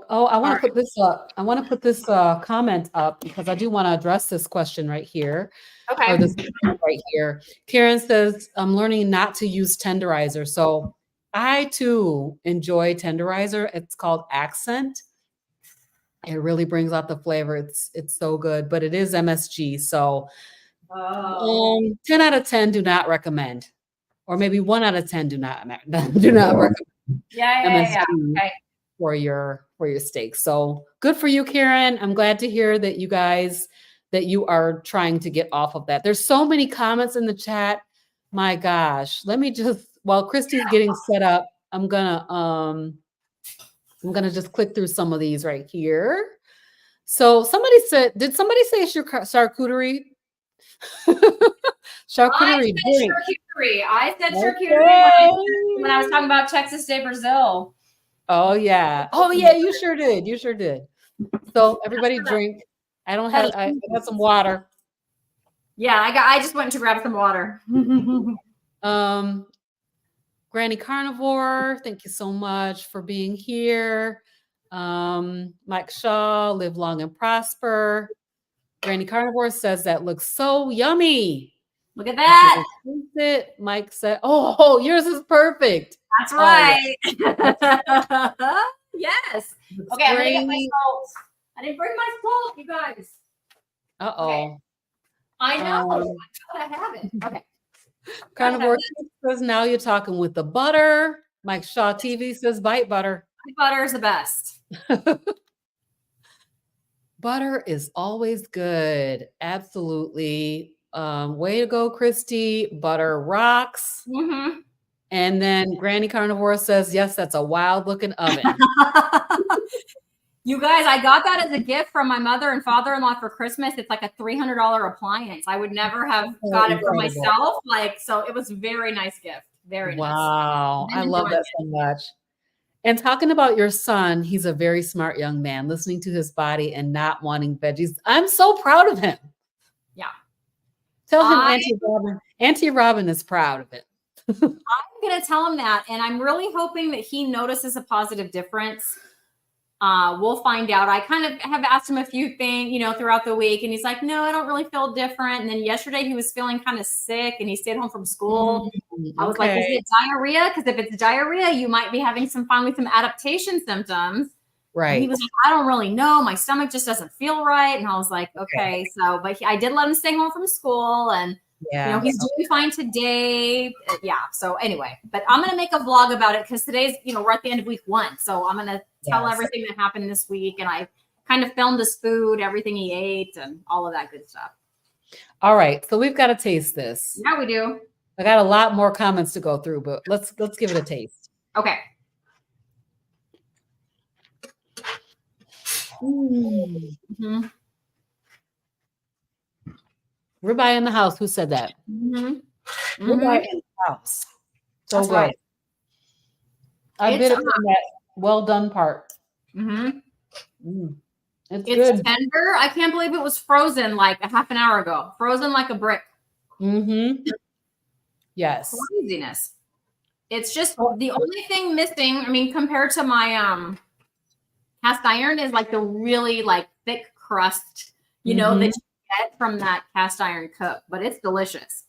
I want to put this up. I want to put this comment up because I do want to address this question right here. Okay. Or this right here. Karen says, I'm learning not to use tenderizer. So I too enjoy tenderizer. It's called Accent. It really brings out the flavor. It's so good, but it is MSG. So 10 out of 10 do not recommend. Or maybe 1 out of 10 do not recommend. Yeah. Okay. For your steak. So good for you, Karen. I'm glad to hear that you guys that you are trying to get off of that. There's so many comments in the chat. My gosh. Let me just while Cristie's getting set up, I'm gonna just click through some of these right here. So somebody said, did somebody say charcuterie? Charcuterie. I said charcuterie when I was talking about Texas de Brazil. Oh yeah. Oh yeah, you sure did. You sure did. So everybody drink. I got some water. Yeah, I just went to grab some water. Granny Carnivore, thank you so much for being here. Mike Shaw, live long and prosper. Granny Carnivore says that looks so yummy. Look at that. Mike said, oh, yours is perfect. That's right. Yes. Okay, I'm gonna get my salt. I didn't bring my salt, you guys. Uh-oh. Okay. I know. I have it. Okay. Carnivore says, now you're talking with the butter. Mike Shaw TV says, bite butter. Butter is the best. Butter is always good. Absolutely. Way to go, Cristie. Butter rocks. And then Granny Carnivore says, yes, that's a wild looking oven. You guys, I got that as a gift from my mother and father-in-law for Christmas. It's like a $300 appliance. I would never have got it for myself. So it was a very nice gift. Very nice. Wow. I love that so much. And talking about your son, he's a very smart young man, listening to his body and not wanting veggies. I'm so proud of him. Yeah. Tell him Auntie Robyn is proud of it. I'm going to tell him that. And I'm really hoping that he notices a positive difference. We'll find out. I kind of have asked him a few things, throughout the week. And he's like, no, I don't really feel different. And then yesterday he was feeling kind of sick and he stayed home from school. I was like, is it diarrhea? Because if it's diarrhea, you might be having some adaptation symptoms. Right. And he was like, I don't really know. My stomach just doesn't feel right. And I was like, okay. So, but I did let him stay home from school and he's doing fine today. Yeah. So anyway, but I'm going to make a vlog about it because today's, we're at the end of week 1. So I'm going to tell everything that happened this week. And I kind of filmed his food, everything he ate and all of that good stuff. All right. So we've got to taste this. Yeah, we do. I got a lot more comments to go through, but let's give it a taste. Okay. Ribeye in the house. Who said that? Ribeye in the house. So that's good. Right. I bit it from that well done part. It's good. Tender. I can't believe it was frozen like a half an hour ago. Frozen like a brick. Yes. Craziness. It's just the only thing missing. I mean, compared to my cast iron, is like the really thick crust, that you get from that cast iron cook. But it's delicious.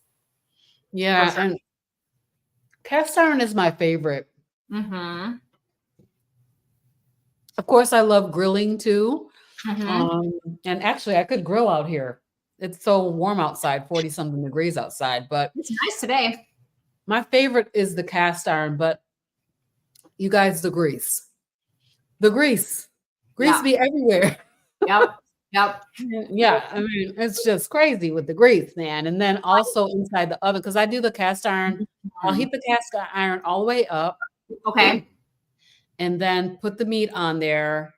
Yeah, sure. And cast iron is my favorite. Of course, I love grilling too. And actually, I could grill out here. It's so warm outside, 40-something degrees outside. But it's nice today. My favorite is the cast iron, but you guys, the grease. The grease. Grease be everywhere. Yep. Yep. Yeah, I mean, it's just crazy with the grease, man. And then also inside the oven, because I do the cast iron, I'll heat the cast iron all the way up. Okay. And then put the meat on there.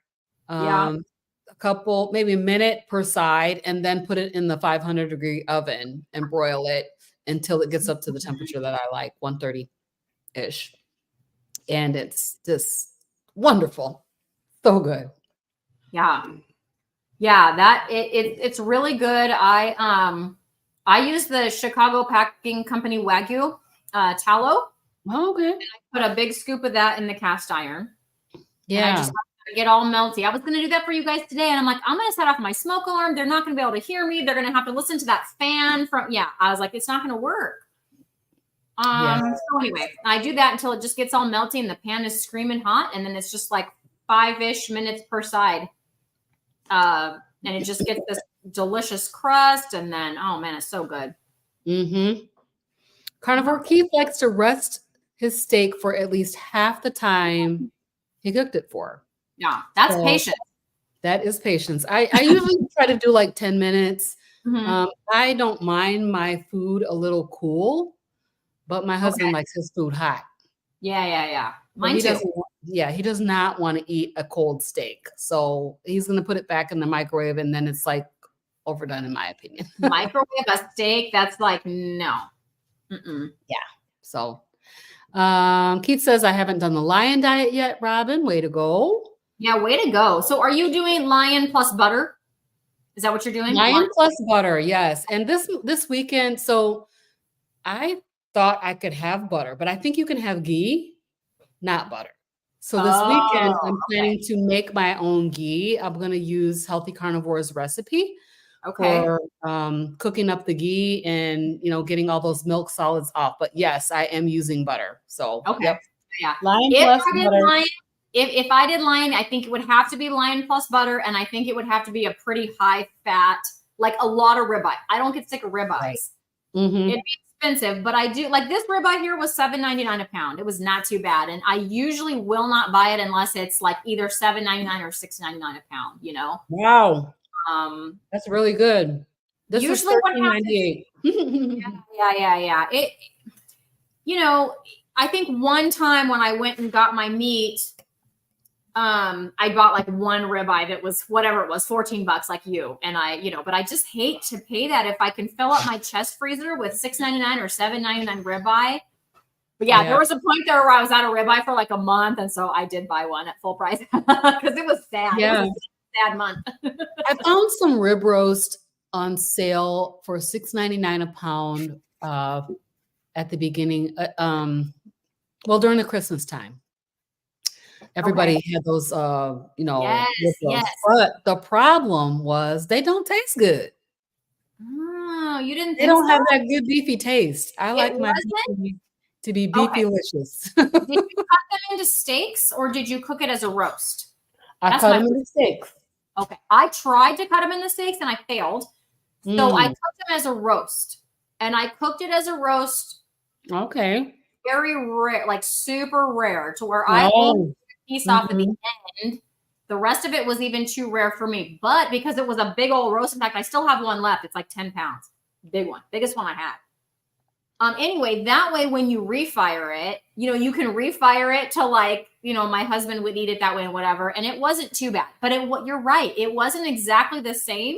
Yeah. A couple, maybe a minute per side, and then put it in the 500-degree oven and broil it until it gets up to the temperature that I like, 130-ish. And it's just wonderful. So good. Yeah. Yeah, it's really good. I use the Chicago Packing Company Wagyu tallow. Oh, okay. And I put a big scoop of that in the cast iron. Yeah. And I just get all melty. I was going to do that for you guys today. And I'm like, I'm going to set off my smoke alarm. They're not going to be able to hear me. They're going to have to listen to that fan from, I was like, it's not going to work. So anyway, I do that until it just gets all melty and the pan is screaming hot. And then it's just like 5-ish minutes per side. And it just gets this delicious crust. And then, oh man, it's so good. Mm-hmm. Carnivore Keith likes to rest his steak for at least half the time he cooked it for. Yeah, that's patience. That is patience. I usually try to do like 10 minutes. Mm-hmm. I don't mind my food a little cool, but my husband likes his food hot. Yeah. Mine too. He does not want to eat a cold steak. So he's going to put it back in the microwave, and then it's like overdone, in my opinion. Microwave a steak? That's like, no. Mm-mm. Yeah. So Keith says, I haven't done the lion diet yet, Robyn. Way to go. Yeah, way to go. So are you doing lion plus butter? Is that what you're doing? Lion plus butter, yes. And this weekend, so I thought I could have butter, but I think you can have ghee, not butter. So this weekend, I'm planning to make my own ghee. I'm going to use Healthy Carnivore's recipe for cooking up the ghee and, getting all those milk solids off. But yes, I am using butter. So, yeah. Lion plus butter. If I did lion, I think it would have to be lion plus butter. And I think it would have to be a pretty high fat, like a lot of ribeye. I don't get sick of ribeyes. Right. Mm-hmm. It'd be expensive, but I do like this ribeye here was $7.99 a pound. It was not too bad. And I usually will not buy it unless it's like either $7.99 or $6.99 a pound, Wow. That's really good. This usually is $13.98. Yeah. I think one time when I went and got my meat, I bought like one ribeye that was whatever it was, $14 like you. And but I just hate to pay that if I can fill up my chest freezer with $6.99 or $7.99 ribeye. But there was a point there where I was out of ribeye for like a month. And so I did buy one at full price because it was sad. Yeah. It was a sad month. I found some rib roast on sale for $6.99 a pound at the beginning, during the Christmas time. Everybody had those, yes. But the problem was they don't taste good. Oh, you didn't think they don't have that good beefy taste. I like my beef to be beefy-licious. Did you cut them into steaks or did you cook it as a roast? I cut them into steaks. Okay. I tried to cut them into steaks and I failed. So I cooked them as a roast. And I cooked it as a roast. Okay. Very rare, like super rare to where I pulled a piece off at the end. The rest of it was even too rare for me. But because it was a big old roast, in fact, I still have one left. It's like 10 pounds. Big one. Biggest one I had. Anyway, that way when you refire it, you can refire it to like, my husband would eat it that way and whatever. And it wasn't too bad. But you're right. It wasn't exactly the same.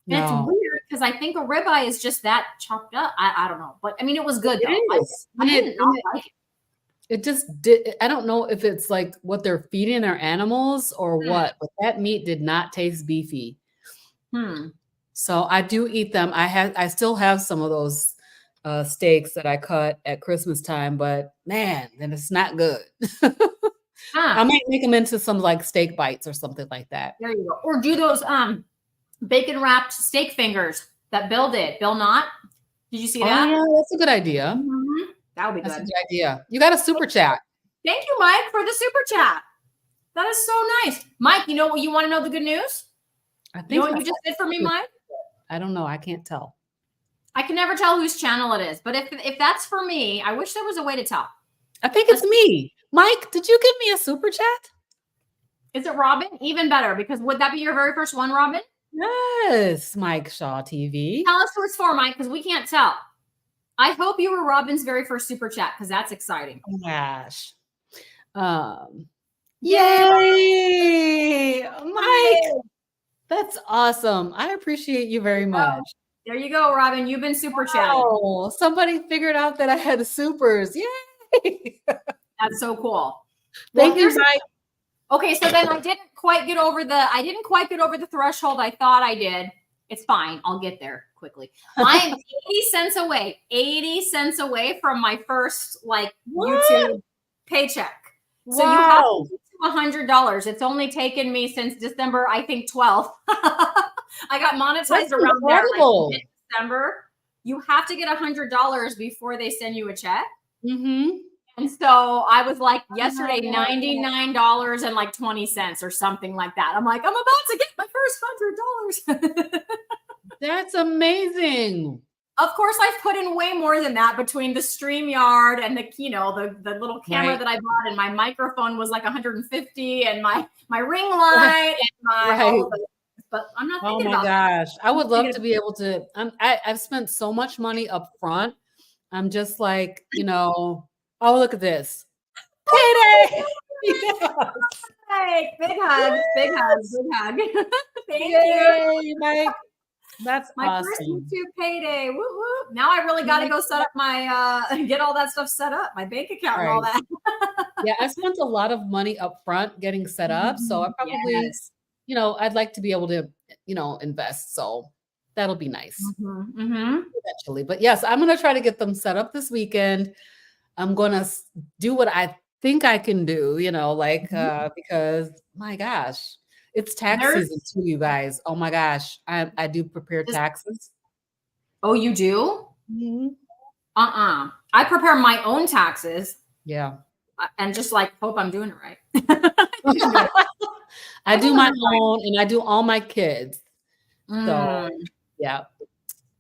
And it's weird because I think a ribeye is just that chopped up. I don't know. But I mean, it was good though. I did not like it. It just did. I don't know if it's like what they're feeding their animals or what, but that meat did not taste beefy. So I do eat them. I still have some of those steaks that I cut at Christmas time, but man, then it's not good. I might make them into some like steak bites or something like that. There you go. Or do those bacon wrapped steak fingers that Bill did. Bill Knott. Did you see that? Yeah, that's a good idea. That would be That's good. a good idea. You got a super chat. Thank you, Mike, for the super chat. That is so nice. Mike, you know what? You want to know the good news? I think you know what you just did for me, Mike? I don't know. I can't tell. I can never tell whose channel it is. But if that's for me, I wish there was a way to tell. I think it's me. Mike, did you give me a super chat? Is it Robyn? Even better, because would that be your very first one, Robyn? Yes, Mike Shaw TV. Tell us who it's for, Mike, because we can't tell. I hope you were Robyn's very first super chat, because that's exciting. Oh my gosh. Yay! Mike, that's awesome. I appreciate you very much. There you go, Robyn. You've been super chatted. Oh, somebody figured out that I had the supers. Yay! That's so cool. Thank you, Mike. Okay, so then I didn't quite get over the threshold I thought I did. It's fine. I'll get there quickly. I'm 80 cents away from my first YouTube paycheck. So you have to get to $100. It's only taken me since December, I think 12th. I got monetized around there December. You have to get $100 before they send you a check. Mm-hmm. And so I was like yesterday, $99 and like 20 cents or something like that. I'm like, I'm about to get my first $100. That's amazing. Of course, I've put in way more than that between the StreamYard and the little camera that I bought, and my microphone was like 150, and my ring light and my but I'm not thinking about that. Oh my gosh. I would love to be able to. I've spent so much money up front. I'm just like, oh, look at this. Payday! Yes. Hey, big hug. Thank you, Mike. That's my awesome. first YouTube payday. Woo woo. Now I really got to go set up my get all that stuff set up, my bank account and all that. Yeah, I spent a lot of money up front getting set up. So I probably, I'd like to be able to, invest. So that'll be nice eventually. But yes, I'm going to try to get them set up this weekend. I'm going to do what I think I can do, because my gosh, it's tax season too, you guys. Oh my gosh. I do prepare taxes. Oh, you do? I prepare my own taxes. Yeah. And just hope I'm doing it right. I do my own, and I do all my kids. So yeah.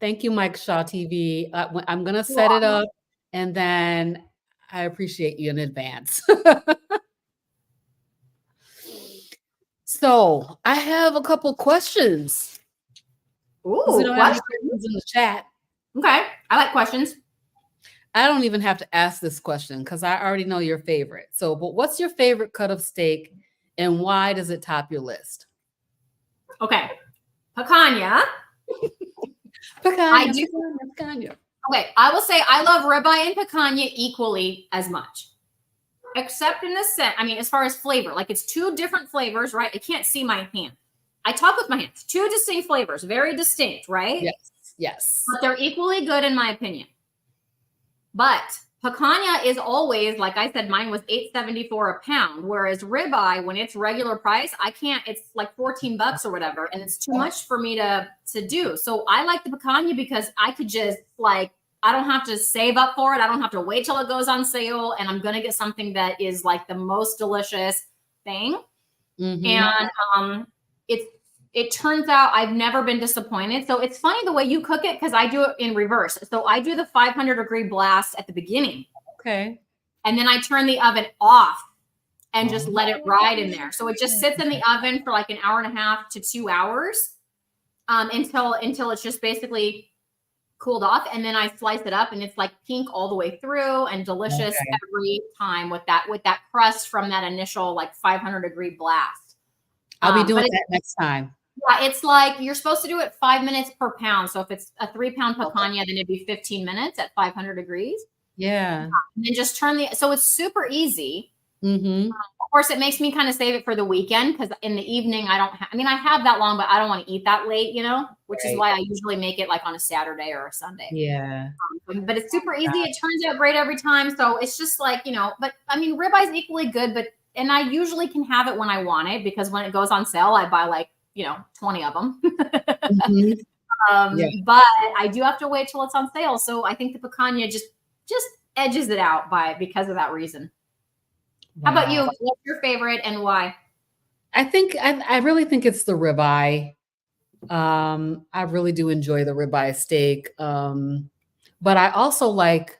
Thank you, Mike Shaw TV. I'm going to set it up, and then I appreciate you in advance. So I have a couple questions. Ooh, questions in the chat. Okay. I like questions. I don't even have to ask this question because I already know your favorite. So, but what's your favorite cut of steak, and why does it top your list? Okay. Picanha. Picanha. Okay. I will say I love ribeye and picanha equally as much. Except in the sense, as far as flavor, it's two different flavors, right? I can't see my hand. I talk with my hands. Two distinct flavors, very distinct, right? Yes. But they're equally good in my opinion. But picanha is always, like I said, mine was $8.74 a pound, whereas ribeye, when it's regular price, I can't. It's like $14 or whatever, and it's too much for me to do. So I like the picanha because I could just I don't have to save up for it. I don't have to wait till it goes on sale. And I'm going to get something that is the most delicious thing. And it turns out I've never been disappointed. So it's funny the way you cook it, because I do it in reverse. So I do the 500-degree blast at the beginning. Okay. And then I turn the oven off and just let it ride in there. So it just sits in the oven for an hour and a half to 2 hours until it's just basically cooled off, and then I slice it up, and it's pink all the way through and delicious every time with that crust from that initial 500-degree blast. I'll be doing that next time. Yeah, it's you're supposed to do it 5 minutes per pound. So if it's a 3-pound picanha, then it'd be 15 minutes at 500 degrees. Yeah. And then just so it's super easy. Of course, it makes me kind of save it for the weekend, because in the evening I don't I have that long, but I don't want to eat that late, which is why I usually make it on a Saturday or a Sunday. Yeah. But it's super easy. It turns out great every time. So it's just but ribeye is equally good, and I usually can have it when I want it, because when it goes on sale, I buy 20 of them. But I do have to wait till it's on sale. So I think the picanha just edges it out because of that reason. How about you? What's your favorite and why? I really think it's the ribeye. I really do enjoy the ribeye steak. But I also like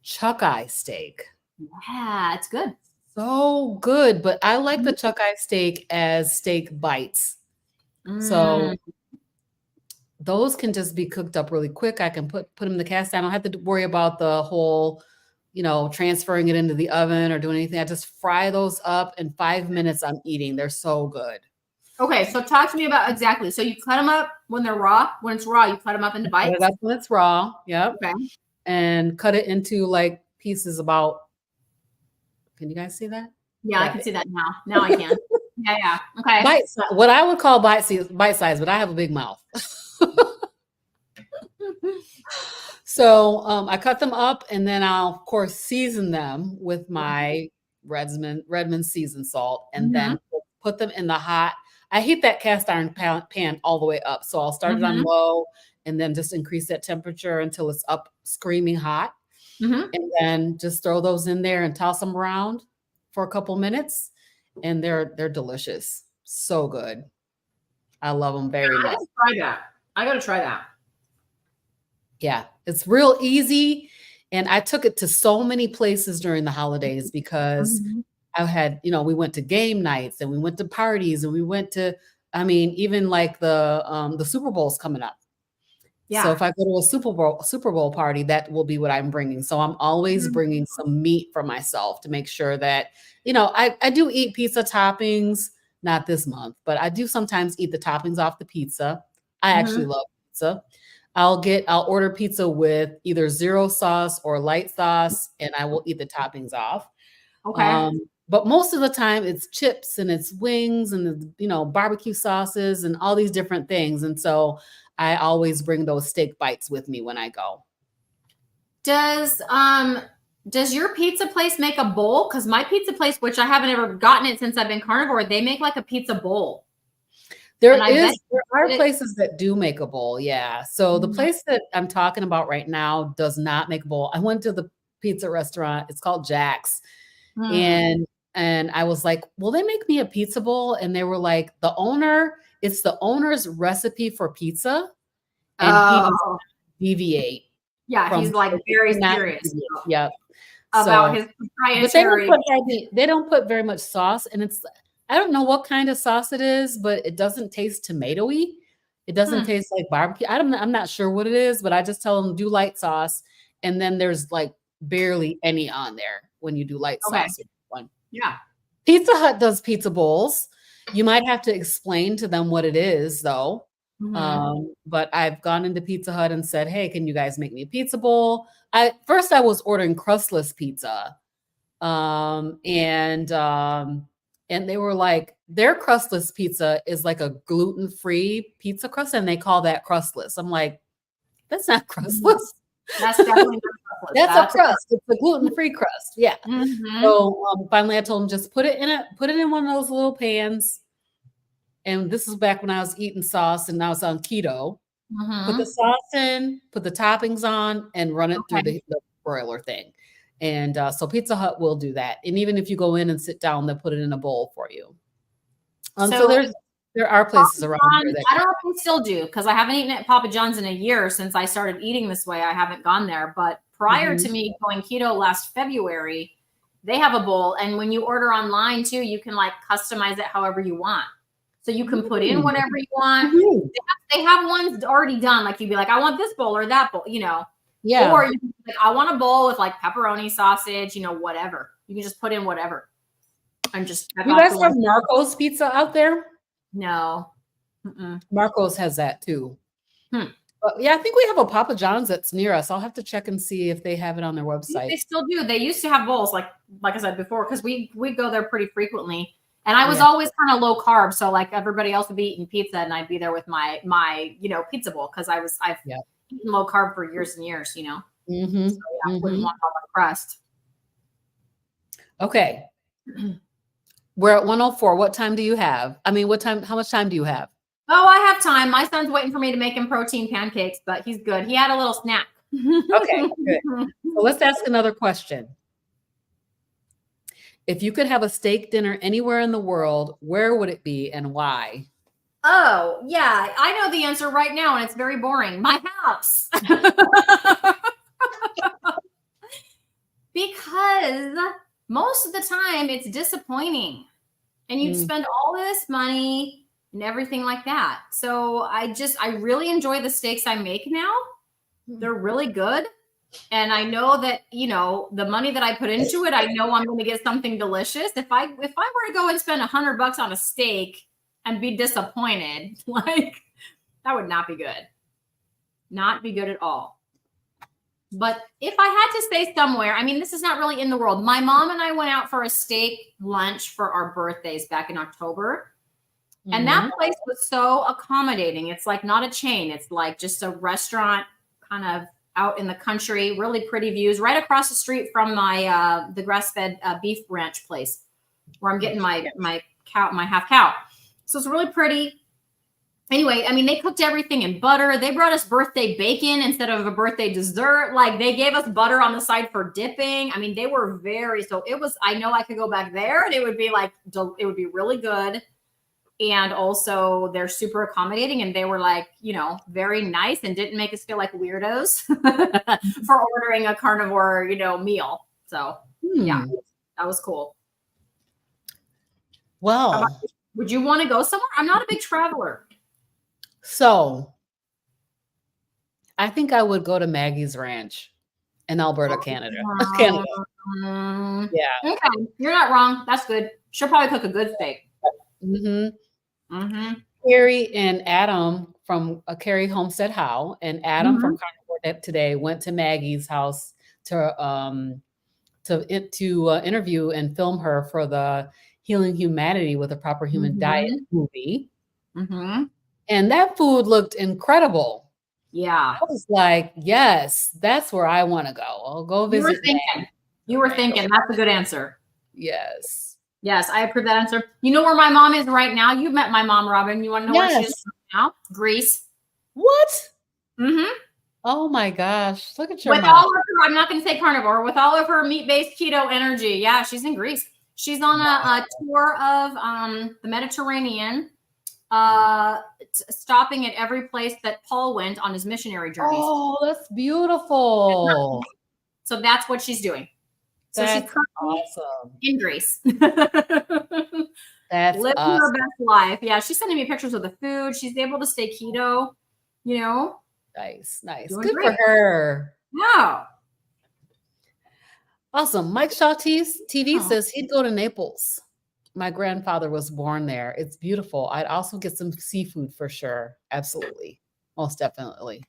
chuck eye steak. Yeah, it's good. So good. But I like the chuck eye steak as steak bites. So those can just be cooked up really quick. I can put them in the cast iron. I don't have to worry about the whole, transferring it into the oven or doing anything. I just fry those up in 5 minutes. I'm eating. They're so good. Okay, so talk to me about exactly. So you cut them up when they're raw. When it's raw, you cut them up into bites. Cut it up when it's raw. Yep. Okay. And cut it into like pieces about. Can you guys see that? Yeah, I can see that now. Now I can. Yeah. Okay. What I would call bite size, but I have a big mouth. So I cut them up, and then I'll of course season them with my Redmond seasoned salt, and then put them in the hot. I heat that cast iron pan all the way up, so I'll start it on low, and then just increase that temperature until it's up screaming hot, and then just throw those in there and toss them around for a couple minutes, and they're delicious, so good. I love them very much. I gotta try that. Yeah, it's real easy. And I took it to so many places during the holidays because I had, we went to game nights and we went to parties and we went to, even like the Super Bowl's coming up. Yeah. So if I go to a Super Bowl party, that will be what I'm bringing. So I'm always bringing some meat for myself to make sure that, I do eat pizza toppings, not this month, but I do sometimes eat the toppings off the pizza. I actually love pizza. I'll order pizza with either zero sauce or light sauce, and I will eat the toppings off. Okay. But most of the time it's chips and it's wings and, barbecue sauces and all these different things. And so I always bring those steak bites with me when I go. Does your pizza place make a bowl? Because my pizza place, which I haven't ever gotten it since I've been carnivore, they make like a pizza bowl. There are places that do make a bowl. Yeah. So the place that I'm talking about right now does not make a bowl. I went to the pizza restaurant. It's called Jack's. And I was like, will they make me a pizza bowl? And they were like, it's the owner's recipe for pizza. And he doesn't deviate. Yeah. He's like very serious. Yep. About his proprietary. But they don't put very much sauce, and I don't know what kind of sauce it is, but it doesn't taste tomatoey. It doesn't taste like barbecue. I'm not sure what it is, but I just tell them do light sauce. And then there's like barely any on there when you do light sauce. Yeah. Pizza Hut does pizza bowls. You might have to explain to them what it is though. But I've gone into Pizza Hut and said, hey, can you guys make me a pizza bowl? First I was ordering crustless pizza. And they were like, their crustless pizza is like a gluten-free pizza crust, and they call that crustless. I'm like, that's not crustless. That's definitely not crustless. That's a crust. It's a gluten-free crust. Yeah. So finally, I told them just put it in one of those little pans. And this is back when I was eating sauce, and I was on keto. Put the sauce in, put the toppings on, and run it through the broiler thing. And so Pizza Hut will do that. And even if you go in and sit down, they'll put it in a bowl for you. So there are places around here that I don't know if they still do, because I haven't eaten at Papa John's in a year since I started eating this way. I haven't gone there. But prior to me going keto last February, they have a bowl. And when you order online too, you can like customize it however you want. So you can put in whatever you want. They have ones already done. Like you'd be like, I want this bowl or that bowl, Yeah. Or you can be like, I want a bowl with like pepperoni sausage, whatever. You can just put in whatever. You guys have Marco's pizza out there? No. Marco's has that too. But yeah, I think we have a Papa John's that's near us. I'll have to check and see if they have it on their website. They still do. They used to have bowls, like I said before, because we go there pretty frequently. And I was always kind of low carb, so like everybody else would be eating pizza, and I'd be there with my pizza bowl because I've eaten low carb for years and years, So I wouldn't want all the crust. Okay. We're at 104. What time do you have? How much time do you have? Oh, I have time. My son's waiting for me to make him protein pancakes, but he's good. He had a little snack. Okay, good. So let's ask another question. If you could have a steak dinner anywhere in the world, where would it be and why? Oh, yeah. I know the answer right now, and it's very boring. My house. Because most of the time it's disappointing. And you'd Mm. spend all this money and everything like that. So I really enjoy the steaks I make now. They're really good. And I know that, the money that I put into it, I know I'm going to get something delicious. If I were to go and spend $100 on a steak and be disappointed, like that would not be good. Not be good at all. But if I had to stay somewhere, I mean, this is not really in the world. My mom and I went out for a steak lunch for our birthdays back in October. And that place was so accommodating. It's like not a chain. It's like just a restaurant kind of out in the country, really pretty views, right across the street from my the grass-fed beef ranch place where I'm getting my half cow. So it's really pretty. Anyway, I mean, they cooked everything in butter. They brought us birthday bacon instead of a birthday dessert. Like they gave us butter on the side for dipping. I mean, they were I know I could go back there and it would be really good. And also they're super accommodating and they were like, very nice and didn't make us feel like weirdos for ordering a carnivore, meal. So yeah, that was cool. Well, would you want to go somewhere? I'm not a big traveler. So I think I would go to Maggie's Ranch in Alberta, Canada. Canada. Yeah. Okay. You're not wrong. That's good. She'll probably cook a good steak. Carrie and Adam from Carrie Homestead How and Adam from Carnivore Today went to Maggie's house to interview and film her for the Healing Humanity with a Proper Human Diet movie. And that food looked incredible. Yeah. I was like, yes, that's where I want to go. I'll go visit. You were thinking. That's a good answer. Yes. Yes, I approve that answer. You know where my mom is right now? You met my mom, Robyn. You want to know where she is right now? Greece. What? Oh my gosh. Look at your mom. All of her, I'm not going to say carnivore, with all of her meat-based keto energy. Yeah, she's in Greece. She's on a tour of the Mediterranean, stopping at every place that Paul went on his missionary journeys. Oh, that's beautiful. So that's what she's doing. So that's she's awesome. In Greece. That's living her best life. Yeah, she's sending me pictures of the food. She's able to stay keto, Nice. Doing Good great. for her. Wow. Awesome. Mike Shaw TV says he'd go to Naples. My grandfather was born there. It's beautiful. I'd also get some seafood for sure. Absolutely. Most definitely.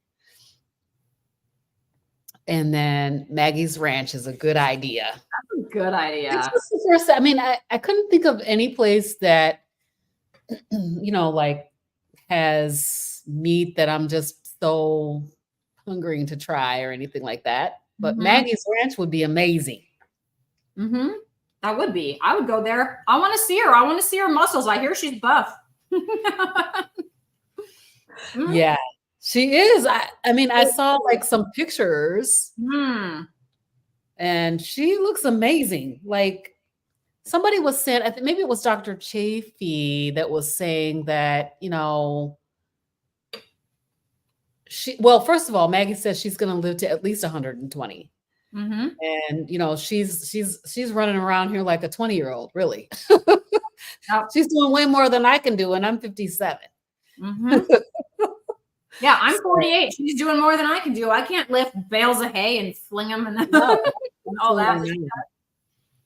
And then Maggie's Ranch is a good idea. That's a good idea. It's just the first, I mean, I couldn't think of any place that, like has meat that I'm just so hungering to try or anything like that. But Maggie's Ranch would be amazing. That would be. I would go there. I want to see her. I want to see her muscles. I hear she's buff. Yeah. She is. I mean, I saw like some pictures and she looks amazing. Like somebody was saying, I think maybe it was Dr. Chafee that was saying that, first of all, Maggie says she's going to live to at least 120. And, she's running around here like a 20-year-old, really. She's doing way more than I can do. And I'm 57. Yeah, I'm 48. She's doing more than I can do. I can't lift bales of hay and fling them and all that.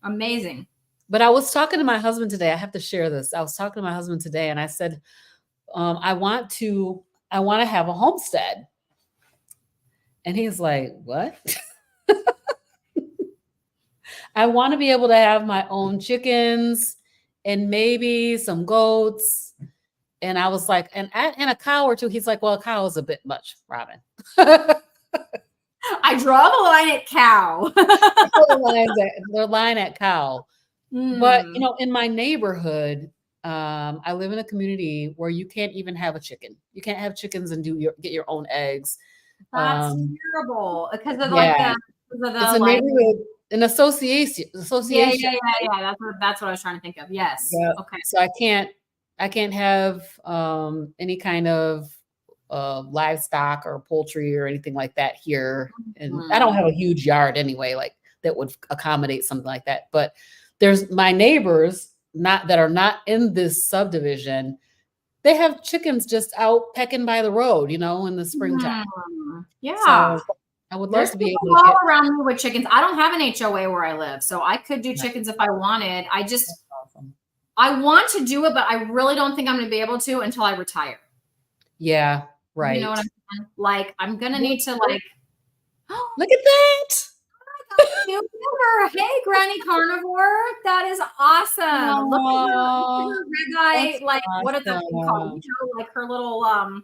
Amazing. But I was talking to my husband today. I have to share this. I was talking to my husband today and I said, I want to have a homestead. And he's like, what? I want to be able to have my own chickens and maybe some goats. And I was like, and a cow or two. He's like, well, a cow is a bit much, Robyn. I draw the line at cow. Their line at cow. But, in my neighborhood, I live in a community where you can't even have a chicken. You can't have chickens and get your own eggs. That's terrible because of it's a neighborhood, an association. Yeah. That's what I was trying to think of. Yes. Yeah. Okay. So I can't have any kind of livestock or poultry or anything like that here. And I don't have a huge yard anyway. Like that would accommodate something like that. But there's my neighbors that are not in this subdivision. They have chickens just out pecking by the road, in the springtime. Yeah. So I would love There's to be people able to all get around me with chickens. I don't have an HOA where I live, so I could do chickens if I wanted. awesome. I want to do it, but I really don't think I'm going to be able to until I retire. Yeah, right. You know what I'm saying? Like, I'm going to need to like. Look at that. Hey, Granny Carnivore. That is awesome. Look at her red eye. Like, awesome. What is that thing called? Like her little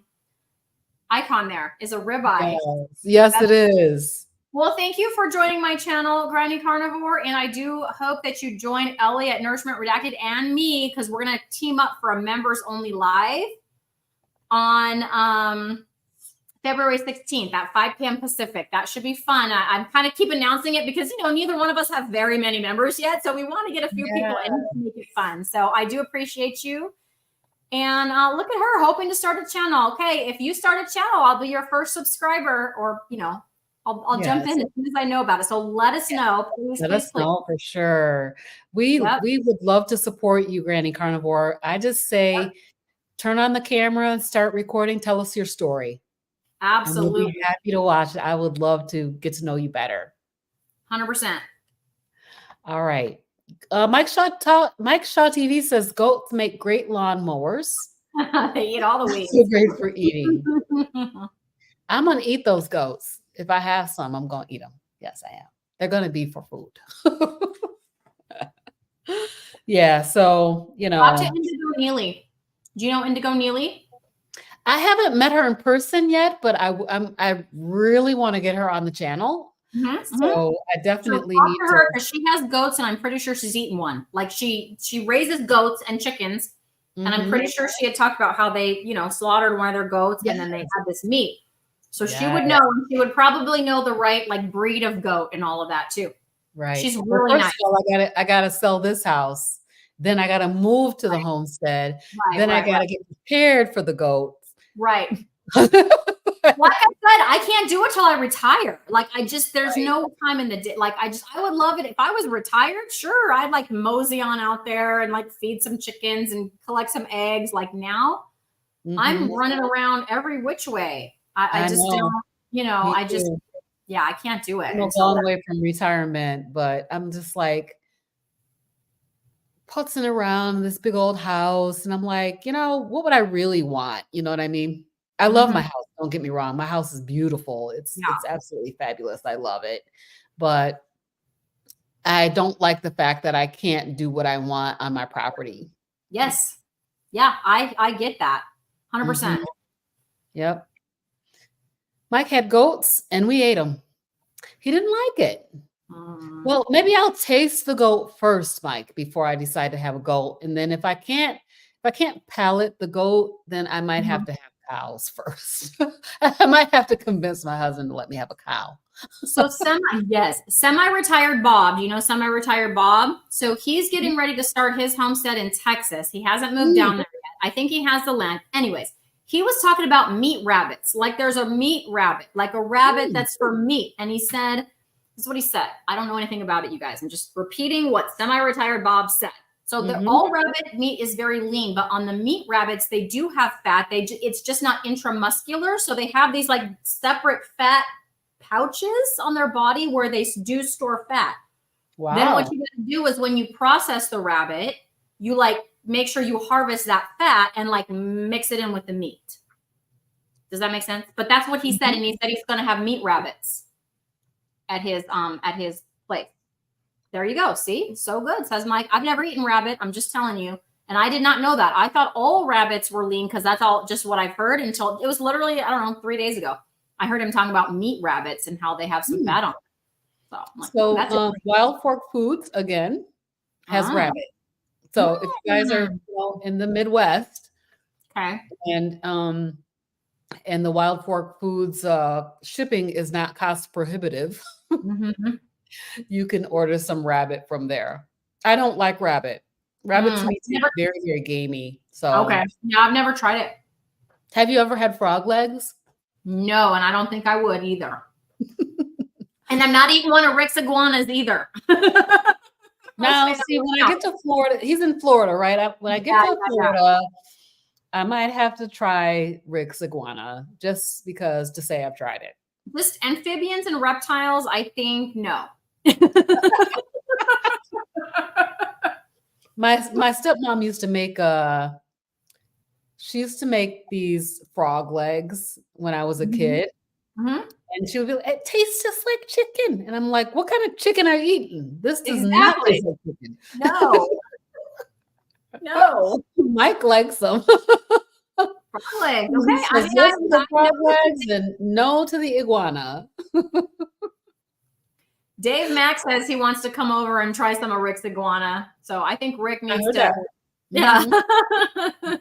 icon there is a ribeye. Yes, it is. Well, thank you for joining my channel, Granny Carnivore. And I do hope that you join Ellie at Nourishment Redacted and me, because we're going to team up for a members only live on February 16th at 5 p.m. Pacific. That should be fun. I'm kind of keep announcing it because, neither one of us have very many members yet. So we want to get a few people in to make it fun. So I do appreciate you. And look at her hoping to start a channel. Okay, if you start a channel, I'll be your first subscriber, or, I'll jump in as soon as I know about it. So let us know. Please, let us know for sure. We would love to support you, Granny Carnivore. I just say, turn on the camera and start recording. Tell us your story. Absolutely. We'll be happy to watch it. I would love to get to know you better. 100%. All right. Mike Shaw TV says goats make great lawn mowers. They eat all the weeds. So great for eating. I'm going to eat those goats. If I have some, I'm going to eat them. Yes, I am. They're going to be for food. Yeah. So, Talk to Indigo Neely. Do you know Indigo Neely? I haven't met her in person yet, but I really want to get her on the channel. So I definitely need to her, because she has goats, and I'm pretty sure she's eaten one. Like she raises goats and chickens, and I'm pretty sure she had talked about how they, slaughtered one of their goats, and then they had this meat. So she would know, and she would probably know the right breed of goat and all of that too. Right. She's really nice. All, I gotta sell this house. Then I gotta move to the homestead. Then I gotta get prepared for the goats. Right. Like I said, I can't do it till I retire. Like there's no time in the day. Like I would love it if I was retired. Sure, I'd mosey on out there and feed some chickens and collect some eggs. Like now, I'm running around every which way. I just don't. I can't do it. I'm a long way from retirement, but I'm just putzing around in this big old house, and I'm like, what would I really want? You know what I mean? I love my house. Don't get me wrong. My house is beautiful. It's absolutely fabulous. I love it. But I don't like the fact that I can't do what I want on my property. Yes. Yeah, I get that. 100%. Yep. Mike had goats and we ate them. He didn't like it. Well, maybe I'll taste the goat first, Mike, before I decide to have a goat. And then if I can't palate the goat, then I might have to have cows first. I might have to convince my husband to let me have a cow. So semi-retired Bob. Do you know semi-retired Bob? So he's getting ready to start his homestead in Texas. He hasn't moved down there yet. I think he has the land. Anyways, he was talking about meat rabbits. Like there's a meat rabbit, like a rabbit that's for meat. And he said, this is what he said. I don't know anything about it, you guys. I'm just repeating what semi-retired Bob said. So all rabbit meat is very lean, but on the meat rabbits, they do have fat. It's just not intramuscular. So they have these separate fat pouches on their body where they do store fat. Wow. Then what you got to do is when you process the rabbit, you make sure you harvest that fat and mix it in with the meat. Does that make sense? But that's what he said. And he said he's going to have meat rabbits at his place. There you go. See, so good. Says Mike. I've never eaten rabbit. I'm just telling you. And I did not know that. I thought all rabbits were lean because that's all just what I've heard until it was literally, I don't know, 3 days ago. I heard him talking about meat rabbits and how they have some fat on them. So Wild Fork Foods again has rabbit. So if you guys are in the Midwest, and the Wild Fork Foods shipping is not cost prohibitive, you can order some rabbit from there. I don't like rabbit. Rabbit to me is very, very gamey. So yeah, I've never tried it. Have you ever had frog legs? No, and I don't think I would either. And I'm not eating one of Rick's iguanas either. Now, see, when I get to Florida, he's in Florida, right? When I get to Florida, I might have to try Rick's iguana just because to say I've tried it. Just amphibians and reptiles, I think no. My stepmom used to make she used to make these frog legs when I was a kid. And she would be like, it tastes just like chicken. And I'm like, what kind of chicken are you eating? This does not taste like chicken. No. No. Mike likes them. Frog legs. Okay. Yes to the frog legs and no to the iguana. Dave Mack says he wants to come over and try some of Rick's iguana. So I think Rick needs to. Yeah.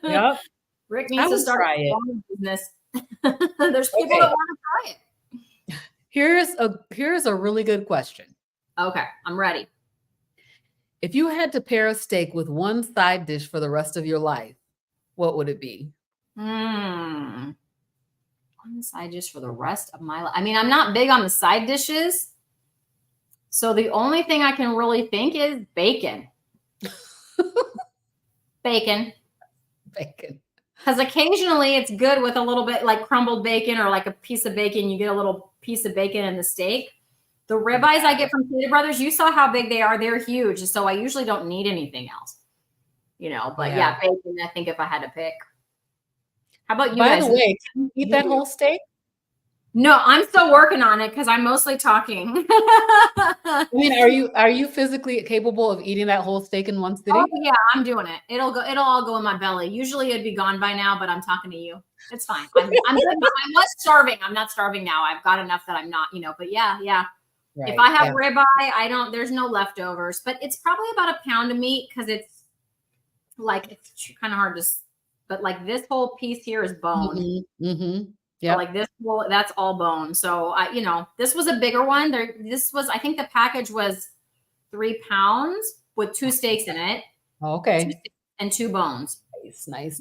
Yep. Rick needs to start a business. There's people that want to try it. Here's a really good question. Okay, I'm ready. If you had to pair a steak with one side dish for the rest of your life, what would it be? One side dish for the rest of my life. I mean, I'm not big on the side dishes. So the only thing I can really think is bacon. Bacon. Because occasionally it's good with a little bit like crumbled bacon or like a piece of bacon. You get a little piece of bacon in the steak. The ribeyes I get from Stater Brothers, you saw how big they are. They're huge. So I usually don't need anything else, but yeah, bacon, I think if I had to pick. How about you guys? By the way, can you eat that whole steak? No, I'm still working on it because I'm mostly talking. I mean, are you physically capable of eating that whole steak in one sitting? Oh, yeah, I'm doing it. It'll all go in my belly. Usually it'd be gone by now, but I'm talking to you. It's fine. I'm good. I was starving. I'm not starving now. I've got enough that I'm not, but yeah. Right, if I have ribeye, there's no leftovers, but it's probably about a pound of meat because it's kind of hard to, but like this whole piece here is bone. Yeah, so like this whole, that's all bone. So this was a bigger one. I think the package was 3 pounds with 2 steaks in it. Okay. And 2 bones. Nice.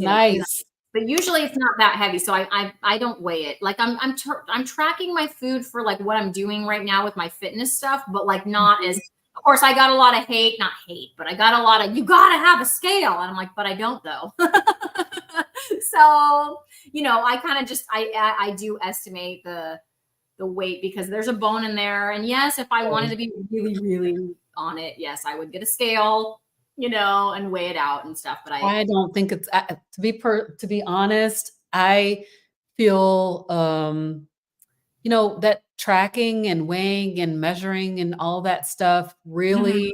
But usually it's not that heavy, so I don't weigh it. Like I'm tracking my food for like what I'm doing right now with my fitness stuff, but like not as. Of course, I got a lot of not hate, but I got a lot of you gotta have a scale, and I'm like, but I don't though. So I kind of just I do estimate the weight because there's a bone in there, and yes, if I wanted to be really really on it, yes, I would get a scale. And weigh it out and stuff. But I don't think it's to be honest, I feel that tracking and weighing and measuring and all that stuff really